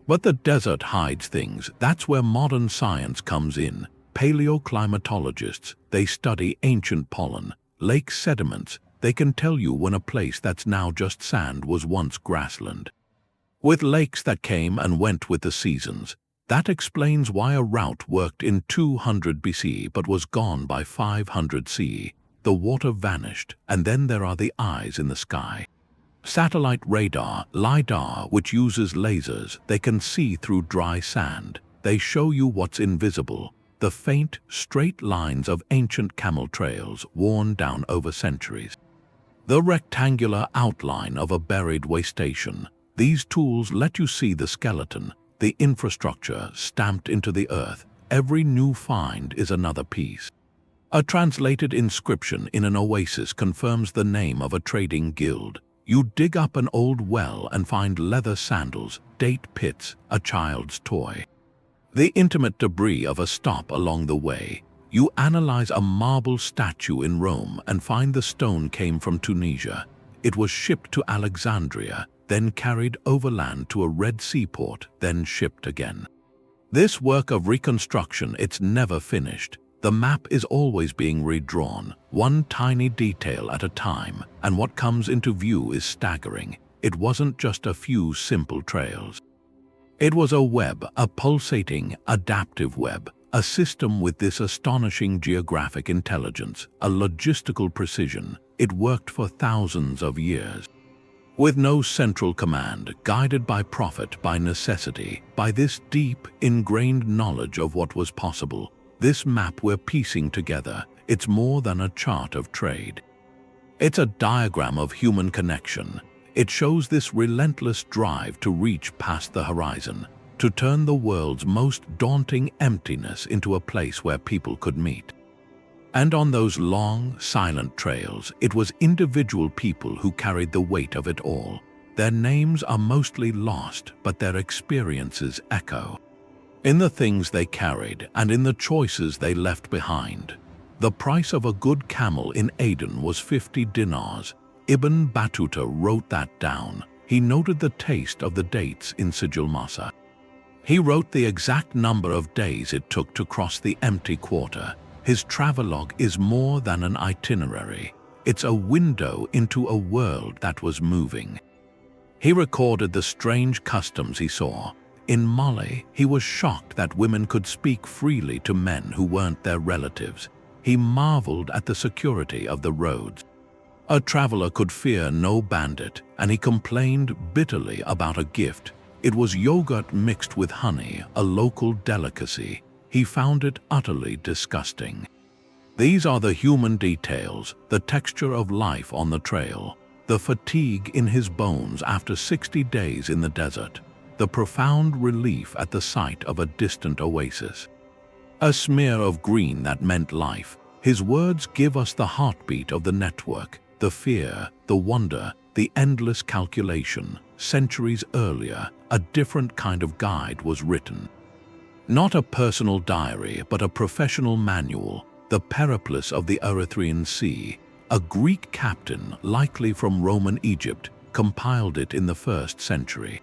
But the desert hides things. That's where modern science comes in. Paleoclimatologists, they study ancient pollen, lake sediments. They can tell you when a place that's now just sand was once grassland. With lakes that came and went with the seasons. That explains why a route worked in 200 BC but was gone by 500 CE. The water vanished, and then there are the eyes in the sky. Satellite radar, LiDAR, which uses lasers, they can see through dry sand. They show you what's invisible, the faint, straight lines of ancient camel trails worn down over centuries. The rectangular outline of a buried way station. These tools let you see the skeleton, the infrastructure stamped into the earth. Every new find is another piece. A translated inscription in an oasis confirms the name of a trading guild. You dig up an old well and find leather sandals, date pits, a child's toy. The intimate debris of a stop along the way. You analyze a marble statue in Rome and find the stone came from Tunisia. It was shipped to Alexandria, then carried overland to a Red Sea port, then shipped again. This work of reconstruction, it's never finished. The map is always being redrawn, one tiny detail at a time, and what comes into view is staggering. It wasn't just a few simple trails. It was a web, a pulsating, adaptive web, a system with this astonishing geographic intelligence, a logistical precision. It worked for thousands of years. With no central command, guided by profit, by necessity, by this deep, ingrained knowledge of what was possible. This map we're piecing together, it's more than a chart of trade. It's a diagram of human connection. It shows this relentless drive to reach past the horizon, to turn the world's most daunting emptiness into a place where people could meet. And on those long, silent trails, it was individual people who carried the weight of it all. Their names are mostly lost, but their experiences echo. In the things they carried and in the choices they left behind. The price of a good camel in Aden was 50 dinars. Ibn Battuta wrote that down. He noted the taste of the dates in Sigil Masa. He wrote the exact number of days it took to cross the empty quarter. His travelogue is more than an itinerary. It's a window into a world that was moving. He recorded the strange customs he saw. In Mali, he was shocked that women could speak freely to men who weren't their relatives. He marveled at the security of the roads. A traveler could fear no bandit, and he complained bitterly about a gift. It was yogurt mixed with honey, a local delicacy. He found it utterly disgusting. These are the human details, the texture of life on the trail, the fatigue in his bones after 60 days in the desert, the profound relief at the sight of a distant oasis. A smear of green that meant life. His words give us the heartbeat of the network, the fear, the wonder, the endless calculation. Centuries earlier, a different kind of guide was written. Not a personal diary, but a professional manual, the Periplus of the Erythraean Sea. A Greek captain, likely from Roman Egypt, compiled it in the 1st century.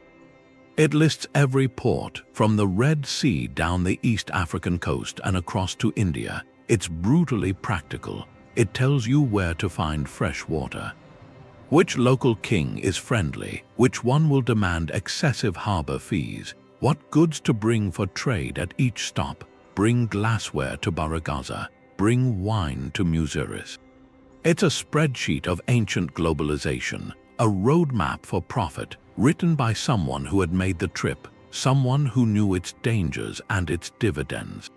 It lists every port, from the Red Sea down the East African coast and across to India. It's brutally practical. It tells you where to find fresh water. Which local king is friendly, which one will demand excessive harbor fees, what goods to bring for trade at each stop. Bring glassware to Baragaza, bring wine to Muziris. It's a spreadsheet of ancient globalization, a roadmap for profit, written by someone who had made the trip, someone who knew its dangers and its dividends.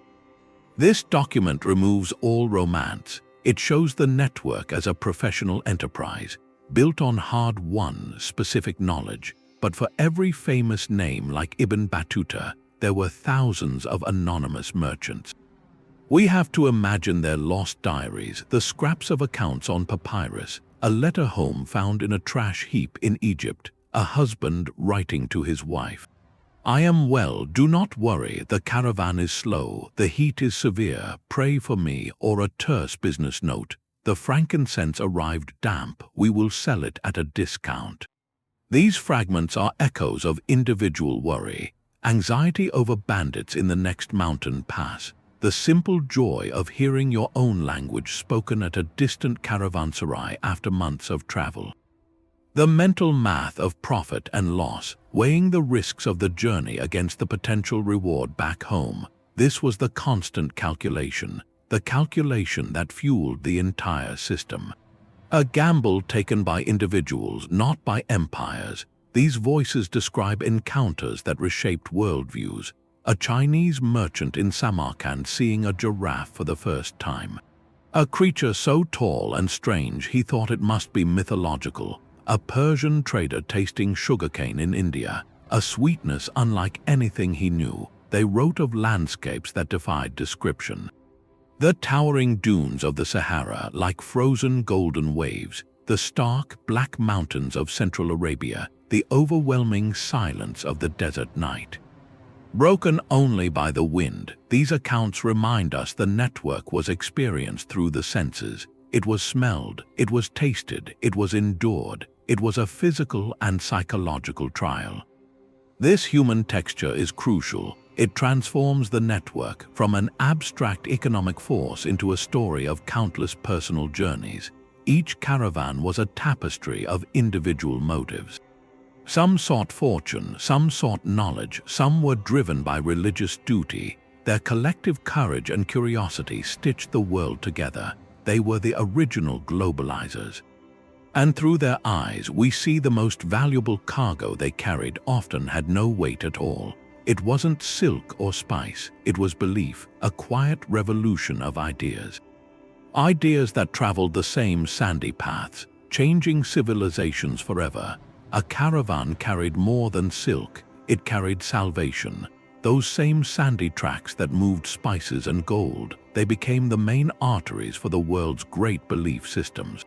This document removes all romance. It shows the network as a professional enterprise, built on hard-won, specific knowledge. But for every famous name like Ibn Battuta, there were thousands of anonymous merchants. We have to imagine their lost diaries, the scraps of accounts on papyrus, a letter home found in a trash heap in Egypt, a husband writing to his wife. I am well, do not worry, the caravan is slow, the heat is severe, pray for me, or a terse business note. The frankincense arrived damp, we will sell it at a discount. These fragments are echoes of individual worry, anxiety over bandits in the next mountain pass, the simple joy of hearing your own language spoken at a distant caravanserai after months of travel. The mental math of profit and loss, weighing the risks of the journey against the potential reward back home. This was the constant calculation, the calculation that fueled the entire system. A gamble taken by individuals, not by empires. These voices describe encounters that reshaped worldviews. A Chinese merchant in Samarkand seeing a giraffe for the first time. A creature so tall and strange he thought it must be mythological. A Persian trader tasting sugarcane in India, a sweetness unlike anything he knew. They wrote of landscapes that defied description. The towering dunes of the Sahara like frozen golden waves, the stark black mountains of Central Arabia, the overwhelming silence of the desert night. Broken only by the wind, these accounts remind us the network was experienced through the senses. It was smelled, it was tasted, it was endured. It was a physical and psychological trial. This human texture is crucial. It transforms the network from an abstract economic force into a story of countless personal journeys. Each caravan was a tapestry of individual motives. Some sought fortune, some sought knowledge, some were driven by religious duty. Their collective courage and curiosity stitched the world together. They were the original globalizers. And through their eyes, we see the most valuable cargo they carried often had no weight at all. It wasn't silk or spice, it was belief, a quiet revolution of ideas. Ideas that traveled the same sandy paths, changing civilizations forever. A caravan carried more than silk, it carried salvation. Those same sandy tracks that moved spices and gold, they became the main arteries for the world's great belief systems.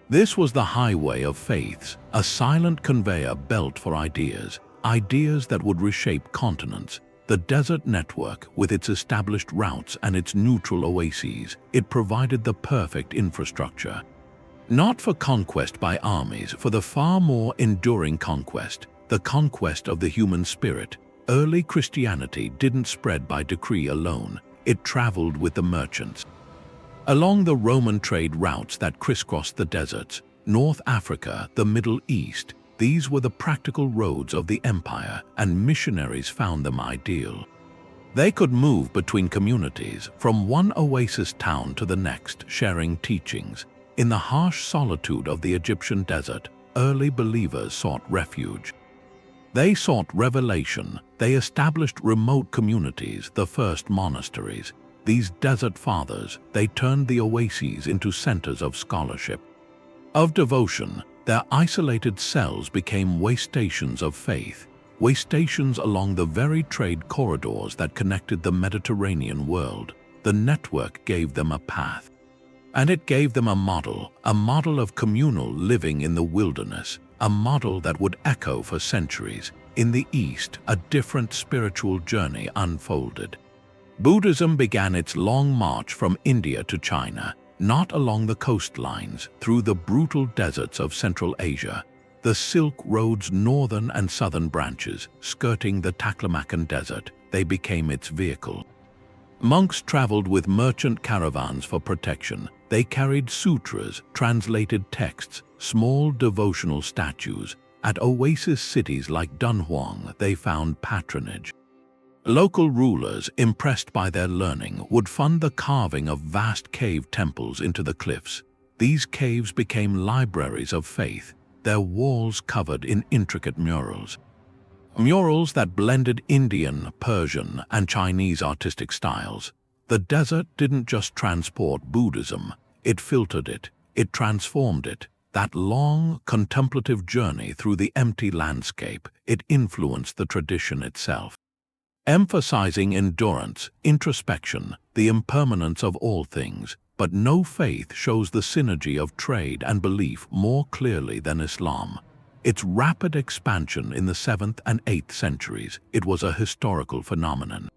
This was the highway of faiths, a silent conveyor belt for ideas, ideas that would reshape continents. The desert network, with its established routes and its neutral oases, it provided the perfect infrastructure. Not for conquest by armies, for the far more enduring conquest, the conquest of the human spirit. Early Christianity didn't spread by decree alone, it traveled with the merchants. Along the Roman trade routes that crisscrossed the deserts, North Africa, the Middle East, these were the practical roads of the empire, and missionaries found them ideal. They could move between communities, from one oasis town to the next, sharing teachings. In the harsh solitude of the Egyptian desert, early believers sought refuge. They sought revelation. They established remote communities, the first monasteries. These desert fathers, they turned the oases into centers of scholarship, of devotion. Their isolated cells became way stations of faith, way stations along the very trade corridors that connected the Mediterranean world. The network gave them a path. And it gave them a model of communal living in the wilderness, a model that would echo for centuries. In the East, a different spiritual journey unfolded. Buddhism began its long march from India to China, not along the coastlines, through the brutal deserts of Central Asia. The Silk Road's northern and southern branches, skirting the Taklamakan Desert, they became its vehicle. Monks traveled with merchant caravans for protection. They carried sutras, translated texts, small devotional statues. At oasis cities like Dunhuang, they found patronage. Local rulers, impressed by their learning, would fund the carving of vast cave temples into the cliffs. These caves became libraries of faith, their walls covered in intricate murals. Murals that blended Indian, Persian, and Chinese artistic styles. The desert didn't just transport Buddhism, it filtered it, it transformed it. That long, contemplative journey through the empty landscape, it influenced the tradition itself. Emphasizing endurance, introspection, the impermanence of all things, but no faith shows the synergy of trade and belief more clearly than Islam. Its rapid expansion in the 7th and 8th centuries, it was a historical phenomenon.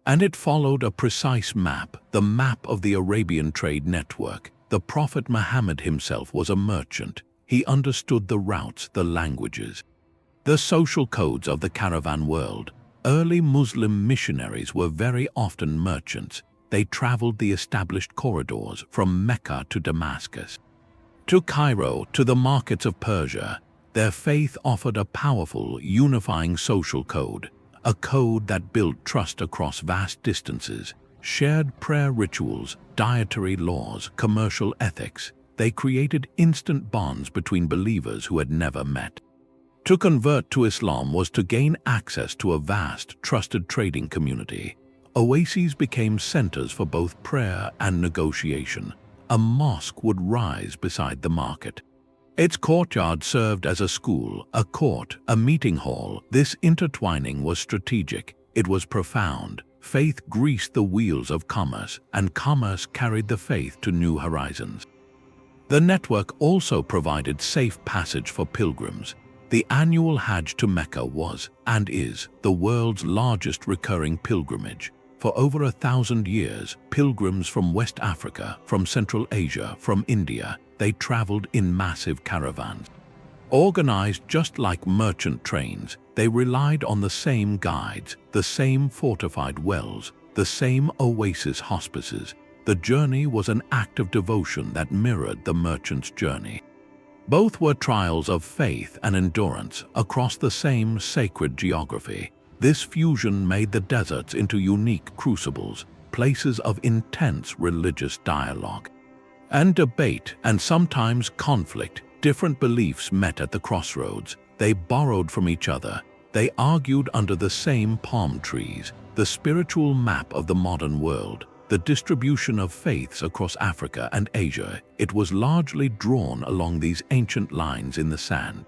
And it followed a precise map, the map of the Arabian trade network. The Prophet Muhammad himself was a merchant. He understood the routes, the languages, the social codes of the caravan world. Early Muslim missionaries were very often merchants. They traveled the established corridors from Mecca to Damascus, to Cairo, to the markets of Persia. their faith offered a powerful, unifying social code, a code that built trust across vast distances. Shared prayer rituals, dietary laws, commercial ethics, they created instant bonds between believers who had never met. To convert to Islam was to gain access to a vast, trusted trading community. Oases became centers for both prayer and negotiation. A mosque would rise beside the market. Its courtyard served as a school, a court, a meeting hall. This intertwining was strategic. It was profound. Faith greased the wheels of commerce, and commerce carried the faith to new horizons. The network also provided safe passage for pilgrims. The annual Hajj to Mecca was, and is, the world's largest recurring pilgrimage. For over 1,000 years, pilgrims from West Africa, from Central Asia, from India, they traveled in massive caravans. Organized just like merchant trains, they relied on the same guides, the same fortified wells, the same oasis hospices. The journey was an act of devotion that mirrored the merchant's journey. Both were trials of faith and endurance across the same sacred geography. This fusion made the deserts into unique crucibles, places of intense religious dialogue and debate, and sometimes conflict. Different beliefs met at the crossroads. They borrowed from each other. They argued under the same palm trees. The spiritual map of the modern world, the distribution of faiths across Africa and Asia, it was largely drawn along these ancient lines in the sand.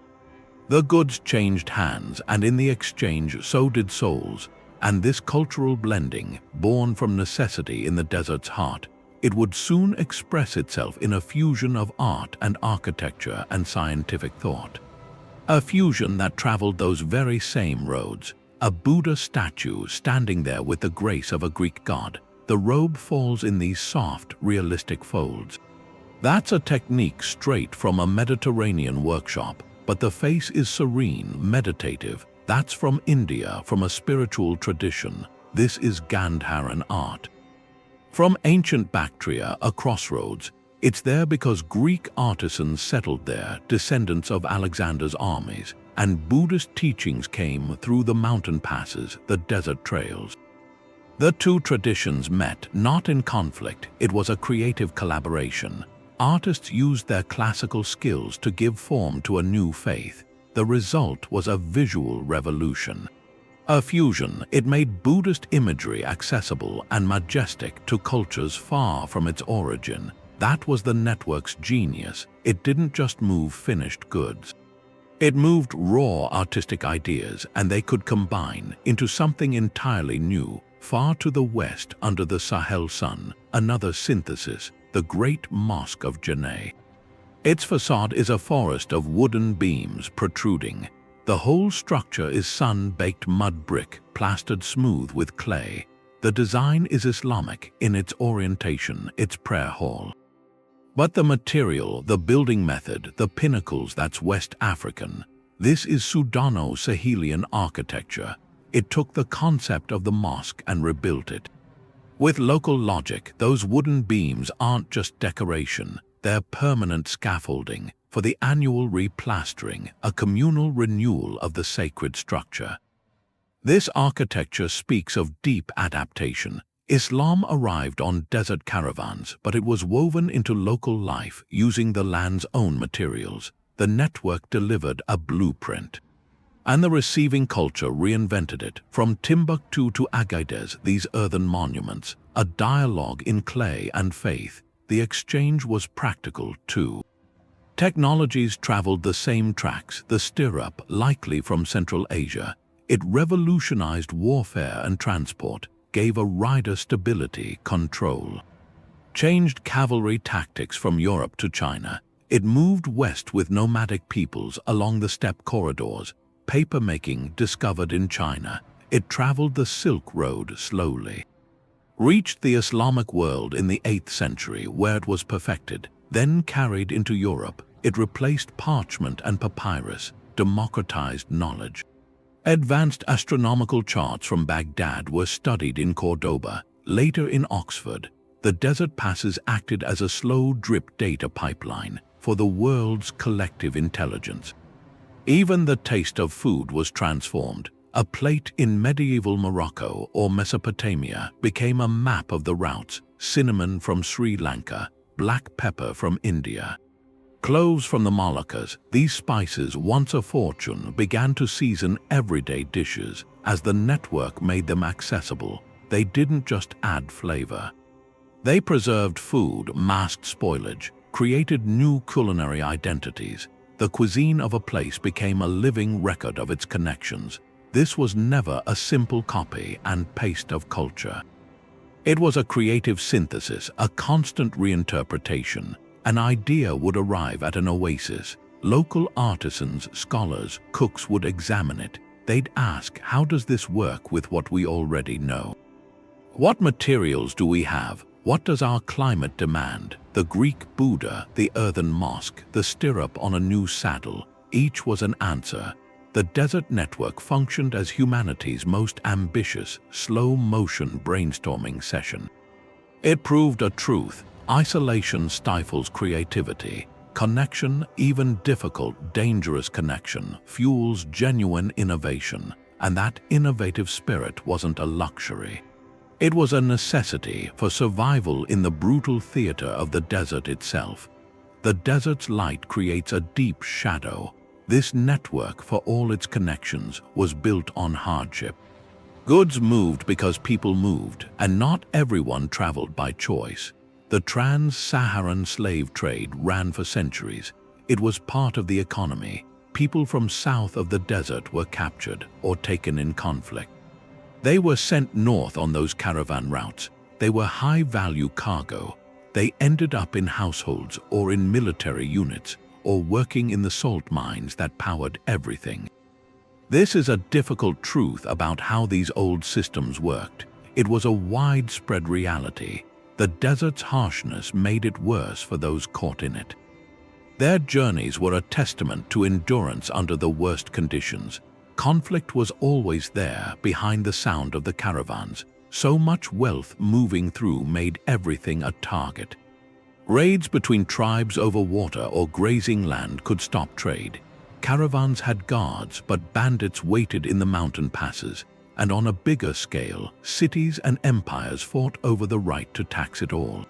The goods changed hands, and in the exchange so did souls. And this cultural blending, born from necessity in the desert's heart, it would soon express itself in a fusion of art and architecture and scientific thought. A fusion that traveled those very same roads. A Buddha statue standing there with the grace of a Greek god. The robe falls in these soft, realistic folds. That's a technique straight from a Mediterranean workshop, but the face is serene, meditative. That's from India, from a spiritual tradition. This is Gandharan art. From ancient Bactria, a crossroads, it's there because Greek artisans settled there, descendants of Alexander's armies, and Buddhist teachings came through the mountain passes, the desert trails. The two traditions met, not in conflict. It was a creative collaboration. Artists used their classical skills to give form to a new faith. The result was a visual revolution. A fusion. It made Buddhist imagery accessible and majestic to cultures far from its origin. That was the network's genius. It didn't just move finished goods. It moved raw artistic ideas, and they could combine into something entirely new. Far to the west, under the Sahel sun, another synthesis, the Great Mosque of Djenné. Its facade is a forest of wooden beams protruding. The whole structure is sun-baked mud brick, plastered smooth with clay. The design is Islamic in its orientation, its prayer hall. But the material, the building method, the pinnacles, that's West African. This is Sudano-Sahelian architecture. It took the concept of the mosque and rebuilt it. With local logic, those wooden beams aren't just decoration, they're permanent scaffolding for the annual replastering, a communal renewal of the sacred structure. This architecture speaks of deep adaptation. Islam arrived on desert caravans, but it was woven into local life using the land's own materials. The network delivered a blueprint, and the receiving culture reinvented it. From Timbuktu to Agadez, these earthen monuments, a dialogue in clay and faith. The exchange was practical too. Technologies traveled the same tracks, the stirrup, likely from Central Asia. It revolutionized warfare and transport, gave a rider stability, control. Changed cavalry tactics from Europe to China. It moved west with nomadic peoples along the steppe corridors. Papermaking discovered in China. It traveled the Silk Road slowly. Reached the Islamic world in the 8th century, where it was perfected. Then carried into Europe. It replaced parchment and papyrus, democratized knowledge. Advanced astronomical charts from Baghdad were studied in Cordoba, later in Oxford. The desert passes acted as a slow drip data pipeline for the world's collective intelligence. Even the taste of food was transformed. A plate in medieval Morocco or Mesopotamia became a map of the routes: cinnamon from Sri Lanka, black pepper from India, cloves from the Moluccas. These spices, once a fortune, began to season everyday dishes. As the network made them accessible, they didn't just add flavor. They preserved food, masked spoilage, created new culinary identities. The cuisine of a place became a living record of its connections. This was never a simple copy and paste of culture. It was a creative synthesis, a constant reinterpretation. An idea would arrive at an oasis. Local artisans, scholars, cooks would examine it. They'd ask, how does this work with what we already know? What materials do we have? What does our climate demand? The Greek Buddha, the earthen mosque, the stirrup on a new saddle, each was an answer. The desert network functioned as humanity's most ambitious, slow-motion brainstorming session. It proved a truth: isolation stifles creativity. Connection, even difficult, dangerous connection, fuels genuine innovation. And that innovative spirit wasn't a luxury. It was a necessity for survival in the brutal theater of the desert itself. The desert's light creates a deep shadow. This network, for all its connections, was built on hardship. Goods moved because people moved, and not everyone traveled by choice. The trans-Saharan slave trade ran for centuries. It was part of the economy. People from south of the desert were captured or taken in conflict. They were sent north on those caravan routes. They were high-value cargo. They ended up in households or in military units, or working in the salt mines that powered everything. This is a difficult truth about how these old systems worked. It was a widespread reality. The desert's harshness made it worse for those caught in it. Their journeys were a testament to endurance under the worst conditions. Conflict was always there behind the sound of the caravans. So much wealth moving through made everything a target. Raids between tribes over water or grazing land could stop trade. Caravans had guards, but bandits waited in the mountain passes. And on a bigger scale, cities and empires fought over the right to tax it all.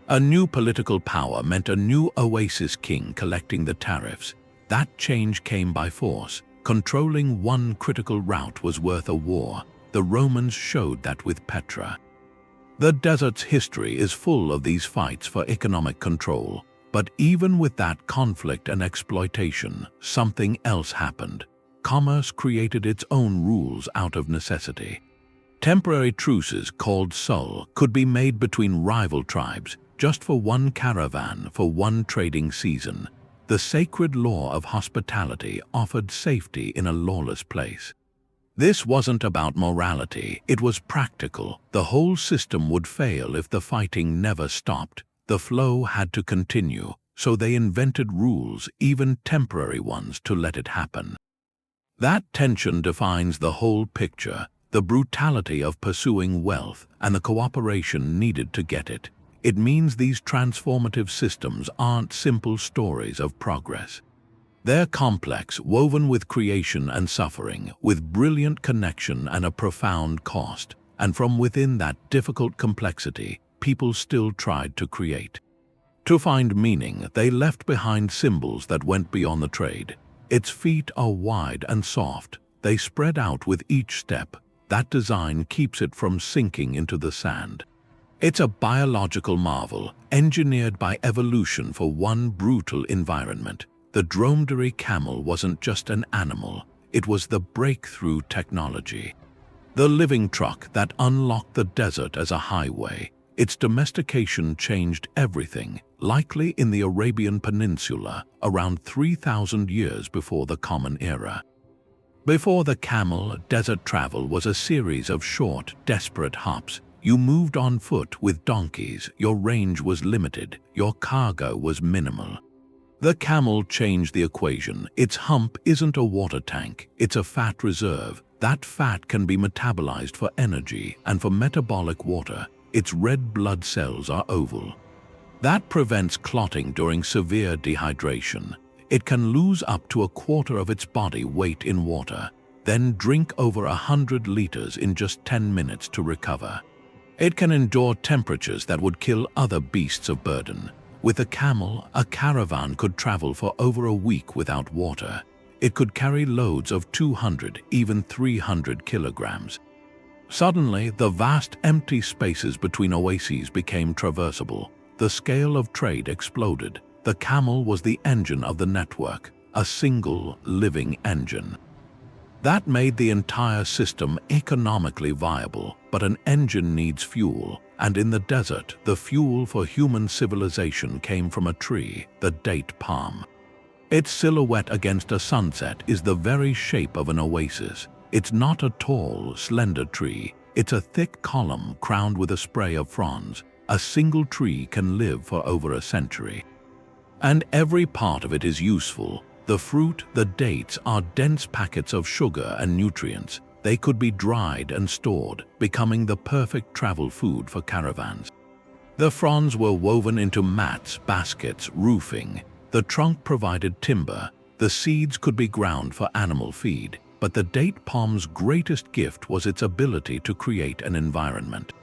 A new political power meant a new oasis king collecting the tariffs. That change came by force. Controlling one critical route was worth a war. The Romans showed that with Petra. The desert's history is full of these fights for economic control. But even with that conflict and exploitation, something else happened. Commerce created its own rules out of necessity. Temporary truces, called sul, could be made between rival tribes, just for one caravan, for one trading season. The sacred law of hospitality offered safety in a lawless place. This wasn't about morality, it was practical. The whole system would fail if the fighting never stopped. The flow had to continue, so they invented rules, even temporary ones, to let it happen. That tension defines the whole picture, the brutality of pursuing wealth and the cooperation needed to get it. It means these transformative systems aren't simple stories of progress. They're complex, woven with creation and suffering, with brilliant connection and a profound cost. And from within that difficult complexity, people still tried to create. To find meaning, they left behind symbols that went beyond the trade. Its feet are wide and soft. They spread out with each step. That design keeps it from sinking into the sand. It's a biological marvel, engineered by evolution for one brutal environment. The dromedary camel wasn't just an animal, it was the breakthrough technology. The living truck that unlocked the desert as a highway. Its domestication changed everything, likely in the Arabian Peninsula, around 3,000 years before the Common Era. Before the camel, desert travel was a series of short, desperate hops. You moved on foot with donkeys, your range was limited, your cargo was minimal. The camel changed the equation. Its hump isn't a water tank, it's a fat reserve. That fat can be metabolized for energy, and for metabolic water, its red blood cells are oval. That prevents clotting during severe dehydration. It can lose up to a quarter of its body weight in water, then drink over 100 liters in just 10 minutes to recover. It can endure temperatures that would kill other beasts of burden. With a camel, a caravan could travel for over a week without water. It could carry loads of 200, even 300 kilograms. Suddenly, the vast empty spaces between oases became traversable. The scale of trade exploded. The camel was the engine of the network, a single, living engine. That made the entire system economically viable, but an engine needs fuel, and in the desert, the fuel for human civilization came from a tree, the date palm. Its silhouette against a sunset is the very shape of an oasis. It's not a tall, slender tree. It's a thick column crowned with a spray of fronds. A single tree can live for over a century. And every part of it is useful. The fruit, the dates, are dense packets of sugar and nutrients. They could be dried and stored, becoming the perfect travel food for caravans. The fronds were woven into mats, baskets, roofing. The trunk provided timber. The seeds could be ground for animal feed. But the date palm's greatest gift was its ability to create an environment.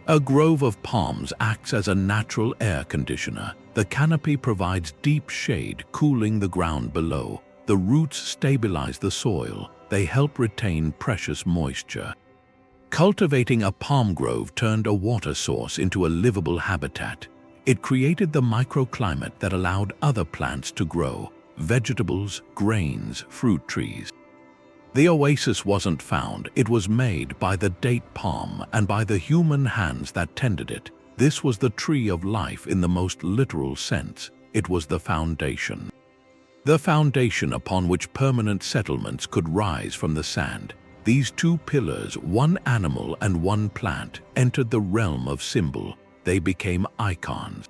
A grove of palms acts as a natural air conditioner. The canopy provides deep shade, cooling the ground below. The roots stabilize the soil. They help retain precious moisture. Cultivating a palm grove turned a water source into a livable habitat. It created the microclimate that allowed other plants to grow: vegetables, grains, fruit trees. The oasis wasn't found, it was made by the date palm and by the human hands that tended it. This was the tree of life in the most literal sense. It was the foundation. The foundation upon which permanent settlements could rise from the sand. These two pillars, one animal and one plant, entered the realm of symbol. They became icons.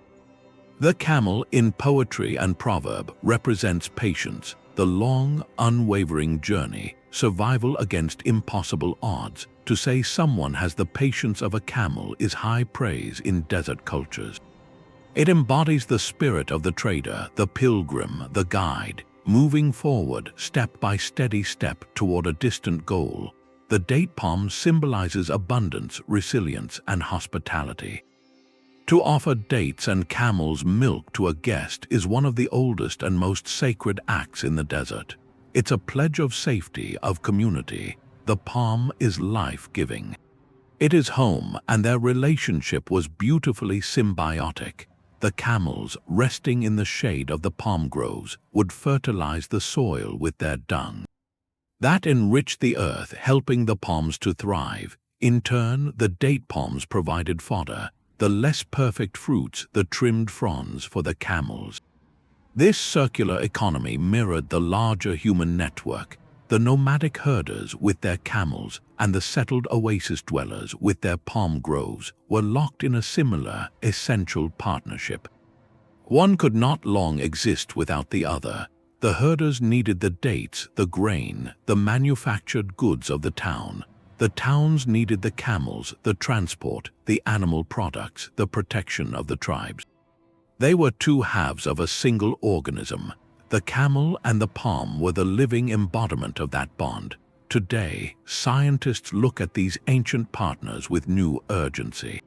The camel, in poetry and proverb, represents patience, the long, unwavering journey, survival against impossible odds. To say someone has the patience of a camel is high praise in desert cultures. It embodies the spirit of the trader, the pilgrim, the guide, moving forward step by steady step toward a distant goal. The date palm symbolizes abundance, resilience, and hospitality. To offer dates and camel's milk to a guest is one of the oldest and most sacred acts in the desert. It's a pledge of safety, of community. The palm is life-giving. It is home, and their relationship was beautifully symbiotic. The camels, resting in the shade of the palm groves, would fertilize the soil with their dung. That enriched the earth, helping the palms to thrive. In turn, the date palms provided fodder, the less perfect fruits, the trimmed fronds for the camels. This circular economy mirrored the larger human network. The nomadic herders with their camels and the settled oasis dwellers with their palm groves were locked in a similar, essential partnership. One could not long exist without the other. The herders needed the dates, the grain, the manufactured goods of the town. The towns needed the camels, the transport, the animal products, the protection of the tribes. They were two halves of a single organism. The camel and the palm were the living embodiment of that bond. Today, scientists look at these ancient partners with new urgency.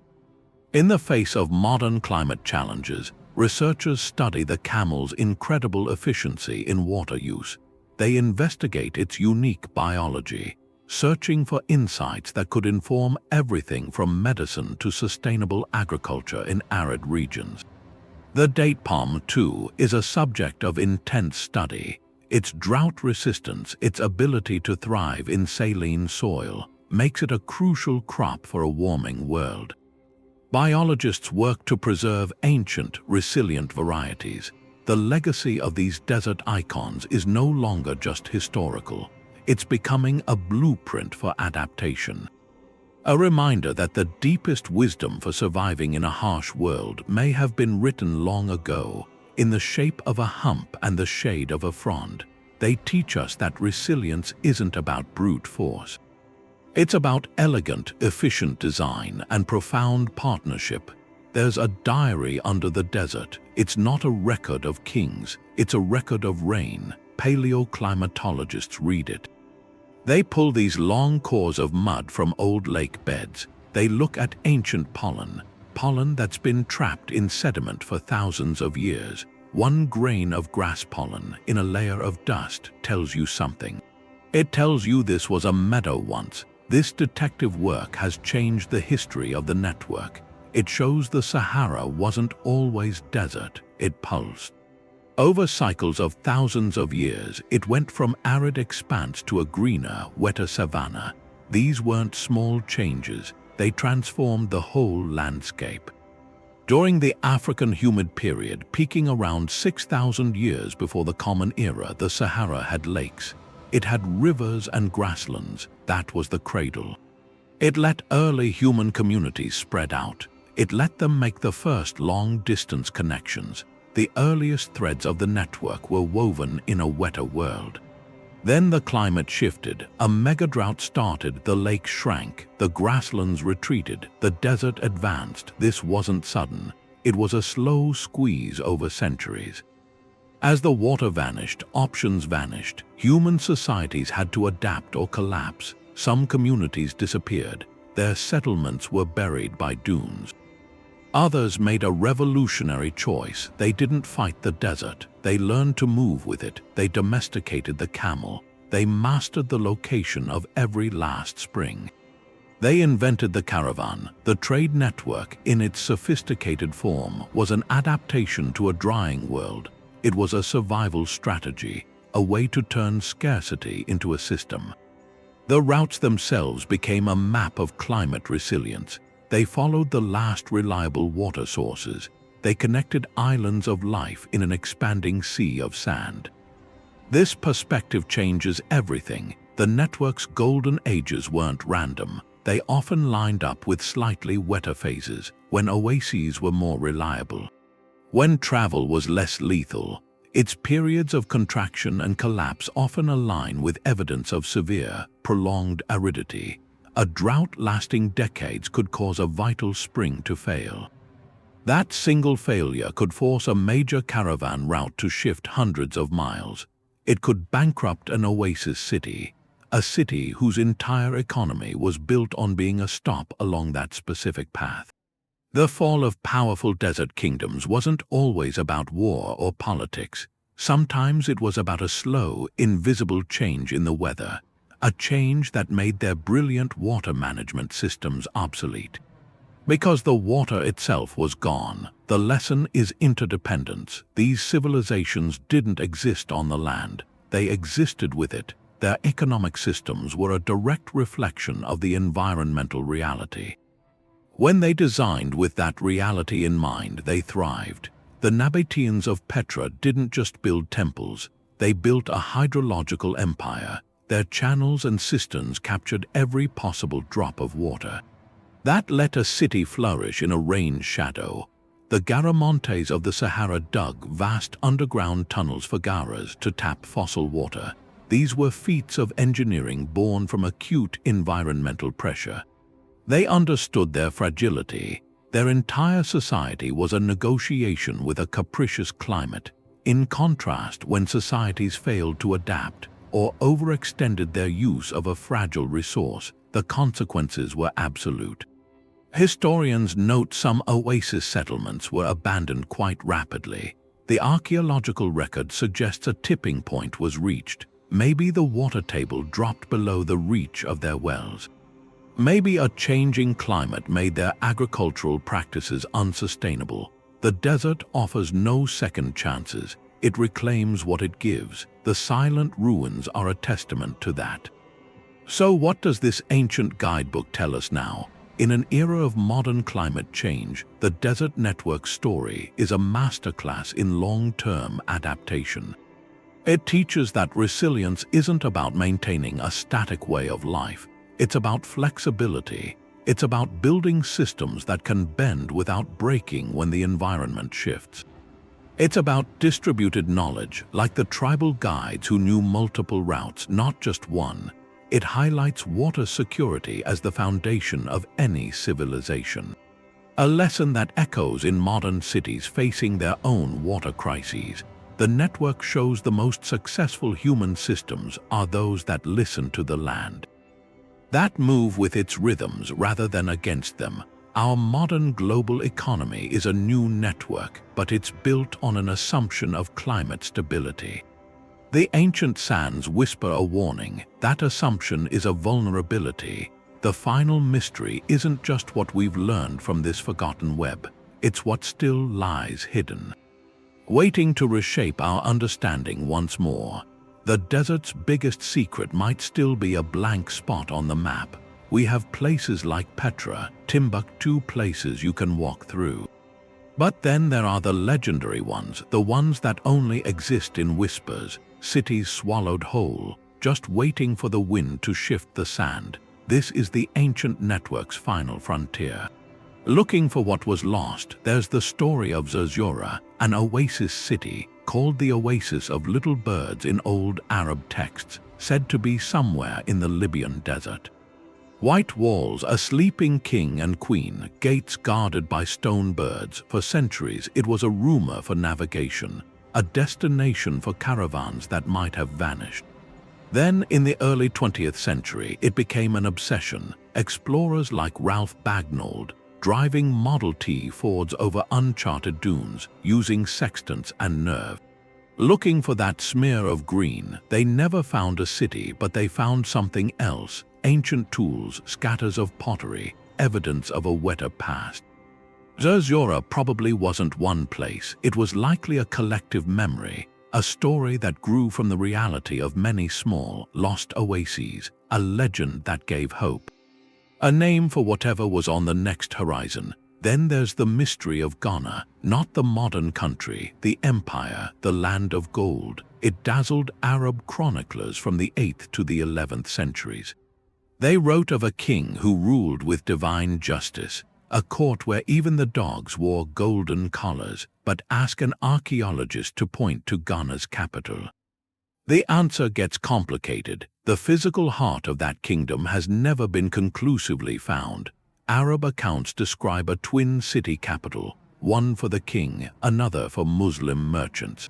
In the face of modern climate challenges, researchers study the camel's incredible efficiency in water use. They investigate its unique biology, searching for insights that could inform everything from medicine to sustainable agriculture in arid regions. The date palm, too, is a subject of intense study. Its drought resistance, its ability to thrive in saline soil, makes it a crucial crop for a warming world. Biologists work to preserve ancient, resilient varieties. The legacy of these desert icons is no longer just historical. It's becoming a blueprint for adaptation. A reminder that the deepest wisdom for surviving in a harsh world may have been written long ago, in the shape of a hump and the shade of a frond. They teach us that resilience isn't about brute force. It's about elegant, efficient design and profound partnership. There's a diary under the desert. It's not a record of kings, it's a record of rain. Paleoclimatologists read it. They pull these long cores of mud from old lake beds. They look at ancient pollen that's been trapped in sediment for thousands of years. One grain of grass pollen in a layer of dust tells you something. It tells you this was a meadow once. This detective work has changed the history of the network. It shows the Sahara wasn't always desert, it pulsed. Over cycles of thousands of years, it went from arid expanse to a greener, wetter savanna. These weren't small changes, they transformed the whole landscape. During the African humid period, peaking around 6,000 years before the Common Era, the Sahara had lakes. It had rivers and grasslands. That was the cradle. It let early human communities spread out. It let them make the first long-distance connections. The earliest threads of the network were woven in a wetter world. Then the climate shifted. A mega-drought started, the lakes shrank, the grasslands retreated, the desert advanced. This wasn't sudden. It was a slow squeeze over centuries. As the water vanished, options vanished. Human societies had to adapt or collapse. Some communities disappeared. Their settlements were buried by dunes. Others made a revolutionary choice. They didn't fight the desert. They learned to move with it. They domesticated the camel. They mastered the location of every last spring. They invented the caravan. The trade network, in its sophisticated form, was an adaptation to a drying world. It was a survival strategy, a way to turn scarcity into a system. The routes themselves became a map of climate resilience. They followed the last reliable water sources. They connected islands of life in an expanding sea of sand. This perspective changes everything. The network's golden ages weren't random. They often lined up with slightly wetter phases, when oases were more reliable. When travel was less lethal, its periods of contraction and collapse often align with evidence of severe, prolonged aridity. A drought lasting decades could cause a vital spring to fail. That single failure could force a major caravan route to shift hundreds of miles. It could bankrupt an oasis city, a city whose entire economy was built on being a stop along that specific path. The fall of powerful desert kingdoms wasn't always about war or politics. Sometimes it was about a slow, invisible change in the weather, a change that made their brilliant water management systems obsolete. Because the water itself was gone, the lesson is interdependence. These civilizations didn't exist on the land, they existed with it. Their economic systems were a direct reflection of the environmental reality. When they designed with that reality in mind, they thrived. The Nabateans of Petra didn't just build temples, they built a hydrological empire. Their channels and cisterns captured every possible drop of water. That let a city flourish in a rain shadow. The Garamontes of the Sahara dug vast underground tunnels for garas to tap fossil water. These were feats of engineering born from acute environmental pressure. They understood their fragility. Their entire society was a negotiation with a capricious climate. In contrast, when societies failed to adapt or overextended their use of a fragile resource, the consequences were absolute. Historians note some oasis settlements were abandoned quite rapidly. The archaeological record suggests a tipping point was reached. Maybe the water table dropped below the reach of their wells. Maybe a changing climate made their agricultural practices unsustainable. The desert offers no second chances. It reclaims what it gives. The silent ruins are a testament to that. So what does this ancient guidebook tell us now? In an era of modern climate change, the Desert Network story is a masterclass in long-term adaptation. It teaches that resilience isn't about maintaining a static way of life. It's about flexibility. It's about building systems that can bend without breaking when the environment shifts. It's about distributed knowledge, like the tribal guides who knew multiple routes, not just one. It highlights water security as the foundation of any civilization. A lesson that echoes in modern cities facing their own water crises. The network shows the most successful human systems are those that listen to the land, that move with its rhythms rather than against them. Our modern global economy is a new network, but it's built on an assumption of climate stability. The ancient sands whisper a warning. That assumption is a vulnerability. The final mystery isn't just what we've learned from this forgotten web, it's what still lies hidden, waiting to reshape our understanding once more. The desert's biggest secret might still be a blank spot on the map. We have places like Petra, Timbuktu, places you can walk through. But then there are the legendary ones, the ones that only exist in whispers, cities swallowed whole, just waiting for the wind to shift the sand. This is the ancient network's final frontier. Looking for what was lost, there's the story of Zerzura, an oasis city, called the Oasis of Little Birds in old Arab texts, said to be somewhere in the Libyan desert. White walls, a sleeping king and queen, gates guarded by stone birds. For centuries, it was a rumor for navigation, a destination for caravans that might have vanished. Then, in the early 20th century, it became an obsession. Explorers like Ralph Bagnold, driving Model T Fords over uncharted dunes, using sextants and nerve. Looking for that smear of green, they never found a city, but they found something else. Ancient tools, scatters of pottery, evidence of a wetter past. Zerzura probably wasn't one place. It was likely a collective memory, a story that grew from the reality of many small, lost oases, a legend that gave hope, a name for whatever was on the next horizon. Then there's the mystery of Ghana, not the modern country, the empire, the land of gold. It dazzled Arab chroniclers from the 8th to the 11th centuries. They wrote of a king who ruled with divine justice, a court where even the dogs wore golden collars. But ask an archaeologist to point to Ghana's capital. The answer gets complicated. The physical heart of that kingdom has never been conclusively found. Arab accounts describe a twin city capital, one for the king, another for Muslim merchants.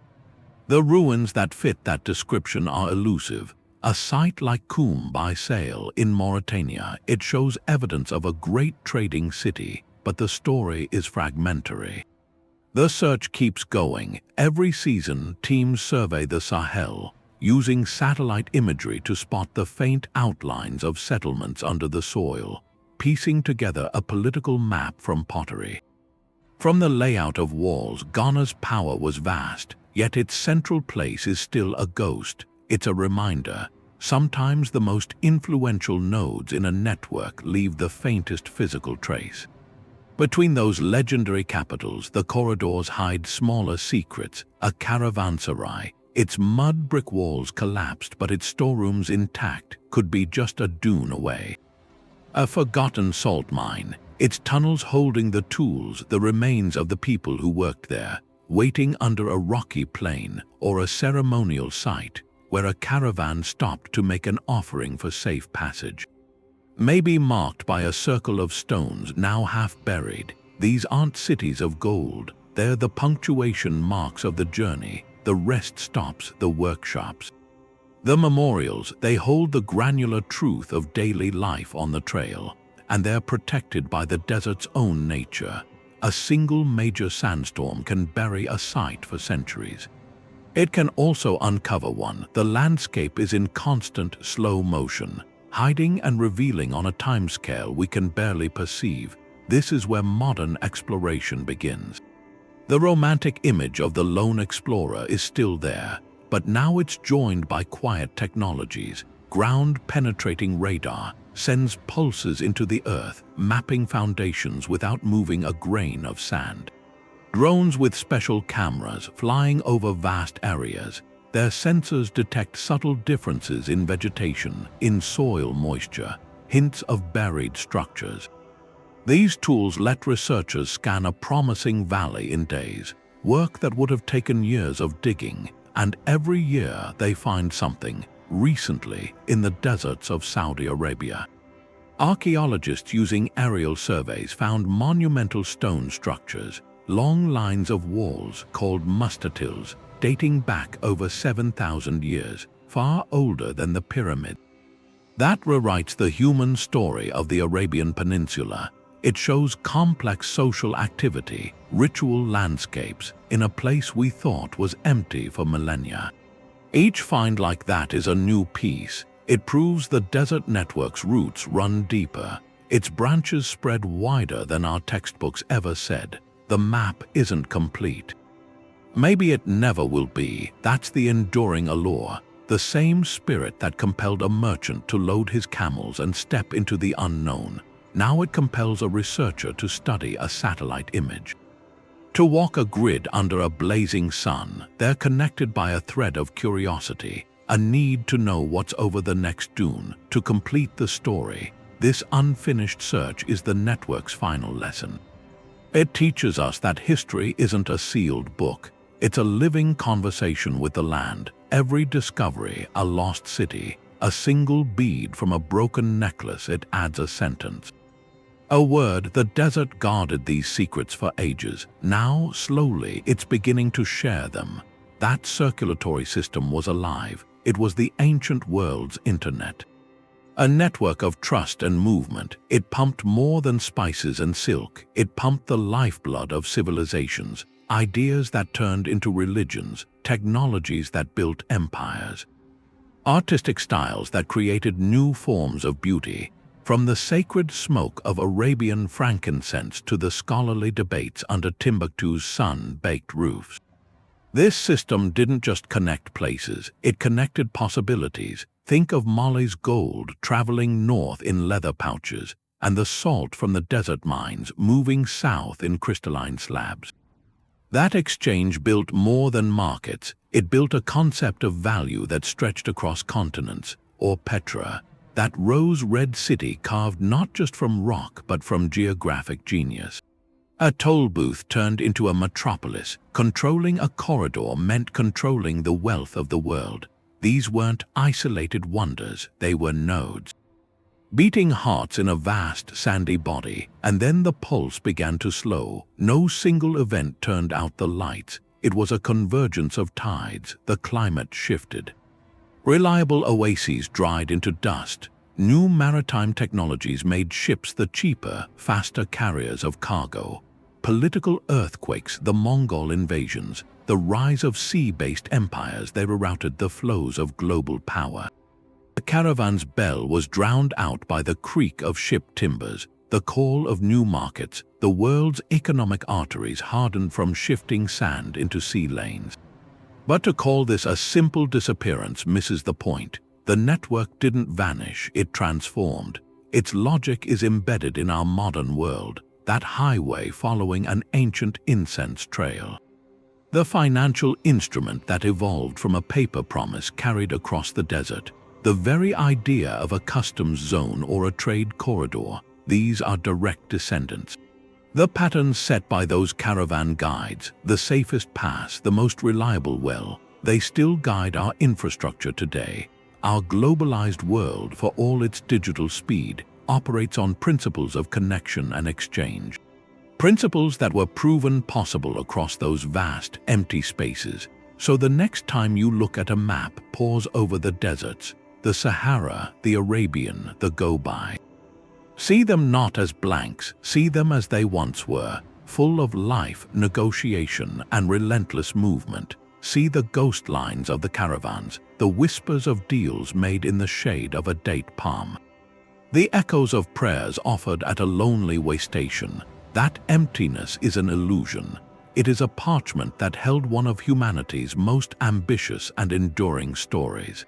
The ruins that fit that description are elusive. A site like Koum by Sale in Mauritania, it shows evidence of a great trading city, but the story is fragmentary. The search keeps going. Every season, teams survey the Sahel, using satellite imagery to spot the faint outlines of settlements under the soil, piecing together a political map from pottery. From the layout of walls, Ghana's power was vast, yet its central place is still a ghost. It's a reminder. Sometimes the most influential nodes in a network leave the faintest physical trace. Between those legendary capitals, the corridors hide smaller secrets. A caravanserai, its mud brick walls collapsed but its storerooms intact, could be just a dune away. A forgotten salt mine, its tunnels holding the tools, the remains of the people who worked there, waiting under a rocky plain, or a ceremonial site where a caravan stopped to make an offering for safe passage. Maybe marked by a circle of stones now half buried. These aren't cities of gold. They're the punctuation marks of the journey, the rest stops, the workshops. The memorials, they hold the granular truth of daily life on the trail, and they're protected by the desert's own nature. A single major sandstorm can bury a site for centuries. It can also uncover one. The landscape is in constant, slow motion, hiding and revealing on a timescale we can barely perceive. This is where modern exploration begins. The romantic image of the lone explorer is still there, but now it's joined by quiet technologies. Ground-penetrating radar sends pulses into the earth, mapping foundations without moving a grain of sand. Drones with special cameras flying over vast areas. Their sensors detect subtle differences in vegetation, in soil moisture, hints of buried structures. These tools let researchers scan a promising valley in days, work that would have taken years of digging, and every year they find something. Recently, in the deserts of Saudi Arabia, Archaeologists using aerial surveys found monumental stone structures, long lines of walls called mustatills, dating back over 7,000 years, far older than the pyramids. That rewrites the human story of the Arabian Peninsula. It shows complex social activity, ritual landscapes, in a place we thought was empty for millennia. Each find like that is a new piece. It proves the desert network's roots run deeper. Its branches spread wider than our textbooks ever said. The map isn't complete. Maybe it never will be. That's the enduring allure. The same spirit that compelled a merchant to load his camels and step into the unknown. Now it compels a researcher to study a satellite image. To walk a grid under a blazing sun, they're connected by a thread of curiosity, a need to know what's over the next dune, to complete the story. This unfinished search is the network's final lesson. It teaches us that history isn't a sealed book. It's a living conversation with the land. Every discovery, a lost city, a single bead from a broken necklace, it adds a sentence. A word. The desert guarded these secrets for ages. Now, slowly, it's beginning to share them. That circulatory system was alive. It was the ancient world's internet. A network of trust and movement. It pumped more than spices and silk. It pumped the lifeblood of civilizations, ideas that turned into religions, technologies that built empires, artistic styles that created new forms of beauty. From the sacred smoke of Arabian frankincense to the scholarly debates under Timbuktu's sun-baked roofs. This system didn't just connect places, it connected possibilities. Think of Mali's gold traveling north in leather pouches, and the salt from the desert mines moving south in crystalline slabs. That exchange built more than markets. It built a concept of value that stretched across continents, or Petra, that rose-red city carved not just from rock but from geographic genius. A toll booth turned into a metropolis. Controlling a corridor meant controlling the wealth of the world. These weren't isolated wonders, they were nodes. Beating hearts in a vast, sandy body, and then the pulse began to slow. No single event turned out the lights. It was a convergence of tides. The climate shifted. Reliable oases dried into dust. New maritime technologies made ships the cheaper, faster carriers of cargo. Political earthquakes, the Mongol invasions, the rise of sea-based empires, they rerouted the flows of global power. The caravan's bell was drowned out by the creak of ship timbers, the call of new markets. The world's economic arteries hardened from shifting sand into sea lanes. But to call this a simple disappearance misses the point. The network didn't vanish, it transformed. Its logic is embedded in our modern world, that highway following an ancient incense trail. The financial instrument that evolved from a paper promise carried across the desert. The very idea of a customs zone or a trade corridor, these are direct descendants. The patterns set by those caravan guides, the safest pass, the most reliable well, they still guide our infrastructure today. Our globalized world, for all its digital speed, operates on principles of connection and exchange. Principles that were proven possible across those vast, empty spaces. So the next time you look at a map, pause over the deserts, the Sahara, the Arabian, the go-by. See them not as blanks, see them as they once were, full of life, negotiation, and relentless movement. See the ghost lines of the caravans, the whispers of deals made in the shade of a date palm. The echoes of prayers offered at a lonely way station. That emptiness is an illusion. It is a parchment that held one of humanity's most ambitious and enduring stories.